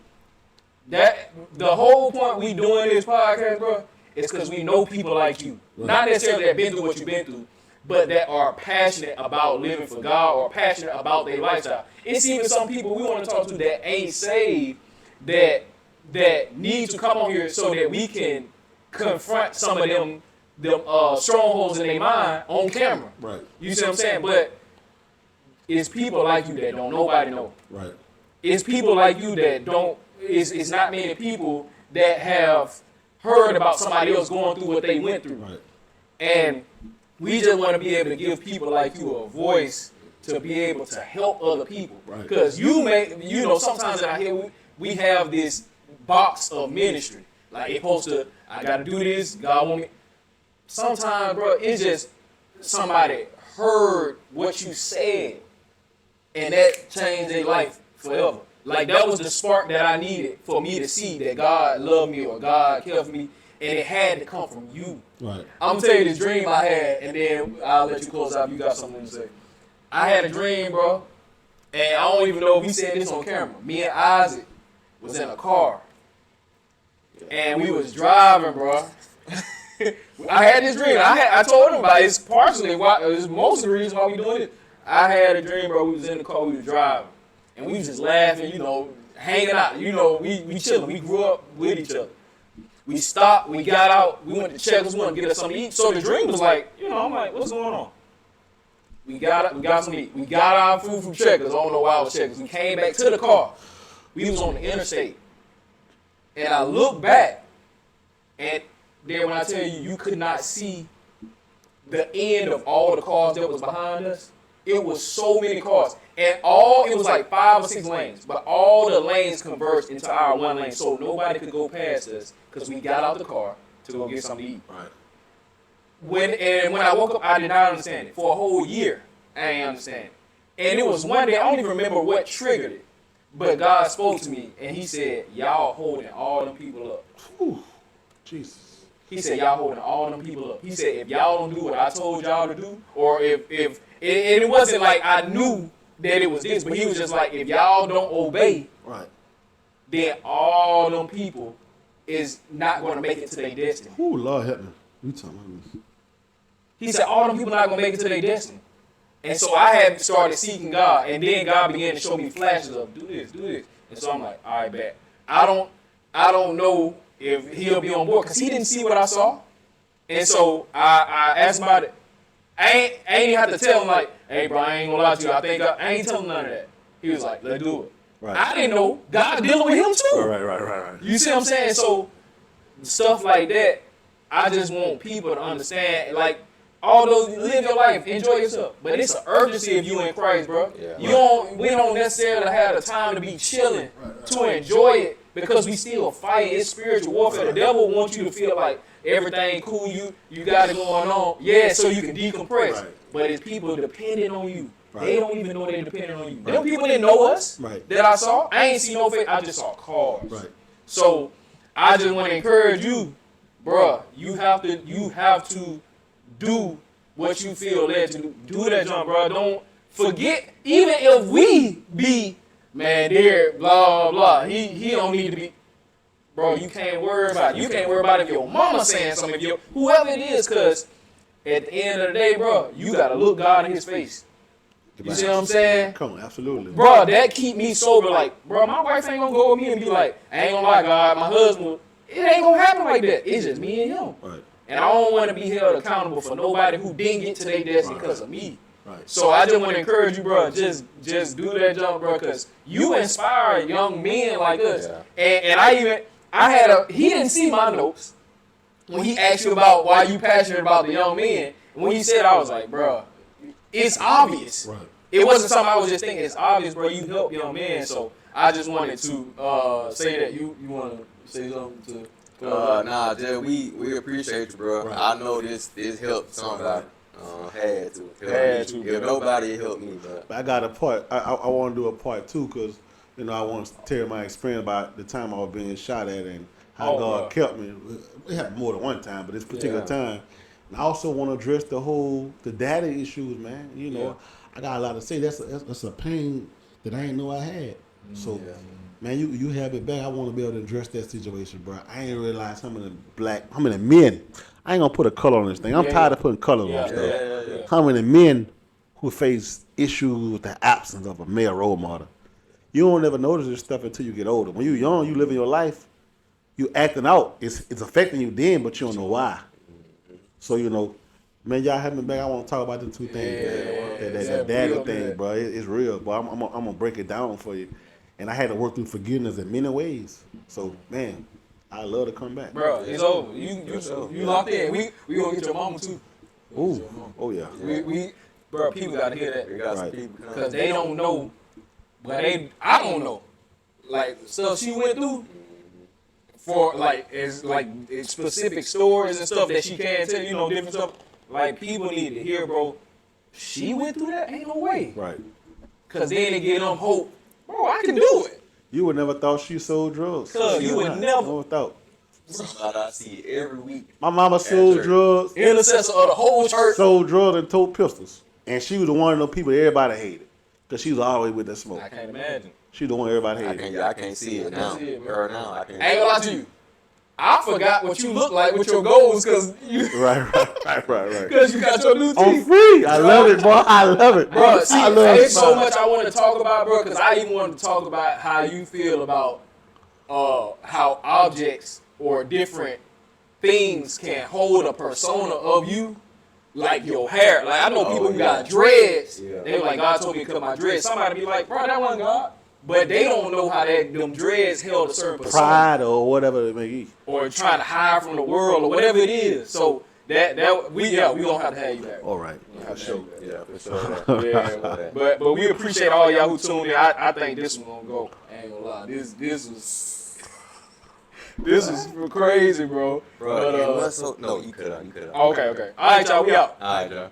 the whole point we doing this podcast, bro, is because we know people like you. Not necessarily that been through what you've been through, but that are passionate about living for God or passionate about their lifestyle. It's even some people we want to talk to that ain't saved that need to come on here so that we can confront some of them strongholds in their mind on camera. Right. You see what I'm saying? But it's people like you that don't nobody know. Right. It's people like you that don't. It's not many people that have heard about somebody else going through what they went through. Right. And we just want to be able to give people like you a voice to be able to help other people. Right. Because sometimes out here we have this box of ministry. Like it's supposed to, I got to do this, God want me. Sometimes, bro, it's just somebody heard what you said and that changed their life forever. Like that was the spark that I needed for me to see that God loved me or God cared for me, and it had to come from you. Right. I'm gonna tell you this dream I had, and then I'll let you close out. You got something to say. I had a dream, bro, and I don't even know if we said this on camera. Me and Isaac was in a car, and we was driving, bro. I had this dream. I told him about it. It's partially why. It's most of the reason why we doing it. I had a dream, bro. We was in the car. We was driving, and we was just laughing, hanging out. We chilling. We grew up with each other. We stopped. We got out. We went to Checkers. We wanted to get us something to eat. So the dream was like, I'm like, what's going on? We got something to eat. We got our food from Checkers. I don't know why it was Checkers. We came back to the car. We was on the interstate, and I looked back, and then when I tell you, you could not see the end of all the cars that was behind us. It was so many cars. And it was like 5 or 6 lanes. But all the lanes converged into our one lane. So nobody could go past us because we got out the car to go get something to eat. Right. When I woke up, I did not understand it. For a whole year, I didn't understand it. And it was one day, I don't even remember what triggered it. But God spoke to me and he said, y'all holding all them people up. Whew. Jesus. He said, y'all holding all them people up. He said, if y'all don't do what I told y'all to do, or if it wasn't like I knew that it was this, but he was just like, if y'all don't obey, Right. then all them people is not going to make it to their destiny. Ooh, Lord help me. You talking about this? He said, all them people not going to make it to their destiny. And so I had started seeking God, and then God began to show me flashes of, do this. And so I'm like, all right, bet. I don't know if he'll be on board, because he didn't see what I saw. And so I asked him about it. I ain't even have to tell him, like, hey, bro, I ain't gonna lie to you. I ain't telling him none of that. He was like, let's do it. Right. I didn't know. God dealing with him too. Right. You see what I'm saying? So stuff like that, I just want people to understand, like, although live your life, enjoy yourself. But it's an urgency if you in Christ, bro. Yeah. We don't necessarily have the time to be chilling to enjoy it because we still fighting. It's spiritual warfare. The devil wants you to feel like everything cool, you got it going on. Yeah, so you can decompress. Right. But it's people depending on you. Right. They don't even know they're depending on you. Them people didn't know us that I saw. I ain't see no face. I just saw cars. Right. So I just want to encourage you, bruh. You have to do what you feel led to do. Do that jump, bro. Don't forget, even if we be, man, there, blah, blah, blah. He don't need to be, bro, you can't worry about it. You can't worry about if your mama saying something, if whoever it is, because at the end of the day, bro, you got to look God in his face. You see what I'm saying? Come on, absolutely. Bro, that keep me sober. Like, bro, my wife ain't going to go with me and be like, I ain't going to lie, God, my husband, it ain't going to happen like that. It's just me and him. Right. And I don't want to be held accountable for nobody who didn't get to their destiny because of me. Right. So I just want to encourage you, bro, just do that jump, bro, because you inspire young men like us. Yeah. And he didn't see my notes when he asked you about why you passionate about the young men. And when he said, I was like, bro, it's obvious. Right. It wasn't something I was just thinking. It's obvious, bro. You help young men. So I just wanted to say that. You want to say something to? Nah, Jay, we appreciate you, bro. Right. I know this helped somebody. Had to. If nobody helped me, but I got a part. I want to do a part 2 because I want to tell my experience about the time I was being shot at and how God kept me. It happened more than one time, but this particular time. And I also want to address the daddy issues, man. I got a lot to say. That's a pain that I didn't know I had. So, man, you have it back. I want to be able to address that situation, bro. I ain't realized how many men. I ain't gonna put a color on this thing. I'm tired of putting color on stuff. How many men who face issues with the absence of a male role model? You don't ever notice this stuff until you get older. When you're young, you living your life, you acting out. It's affecting you then, but you don't know why. So man, y'all have me back. I want to talk about the 2 things. That daddy thing, bro. It's real, but I'm gonna break it down for you. And I had to work through forgiveness in many ways. So, man, I love to come back. Bro, it's over. You locked in. We gonna get your mama too. Ooh. Oh yeah. Bro, people gotta hear that. right. Because they don't know. But I don't know. Like stuff she went through for it's specific stories and stuff that she can't tell, different stuff. Like people need to hear, bro. She went through that? Ain't no way. Right. Cause then it get them hope. Bro, I can do it. You would never thought she sold drugs. Cause you would never thought. Somebody I see every week. My mama sold drugs. Intercessor of the whole church. Sold drugs and told pistols. And she was the one of those people everybody hated. Because she was always with the smoke. I can't imagine. She the one everybody hated. I can't see it now. Her now. I can't. I ain't gonna lie to you. I forgot what you look like with your goals because you. Right. Because you got your new teeth. I'm free. I love it, bro. I love it. Bro, see, there's so much I want to talk about, bro, because I even want to talk about how you feel about how objects or different things can hold a persona of you, like your hair. Like, I know people who got dreads. Yeah. They were like, God told me to cut my dreads. Somebody be like, bro, that wasn't God. But they don't know how them dreads held a certain persona. Pride or whatever it may be. Or trying to hide from the world or whatever it is. So we gonna have to have you back. All right. For sure. Yeah, for sure. Yeah, but we appreciate all y'all who tuned in. I think this one gonna go. I ain't gonna lie. This is crazy, bro. Bro, no, you could have. Okay. All right, y'all. We out. All right, y'all.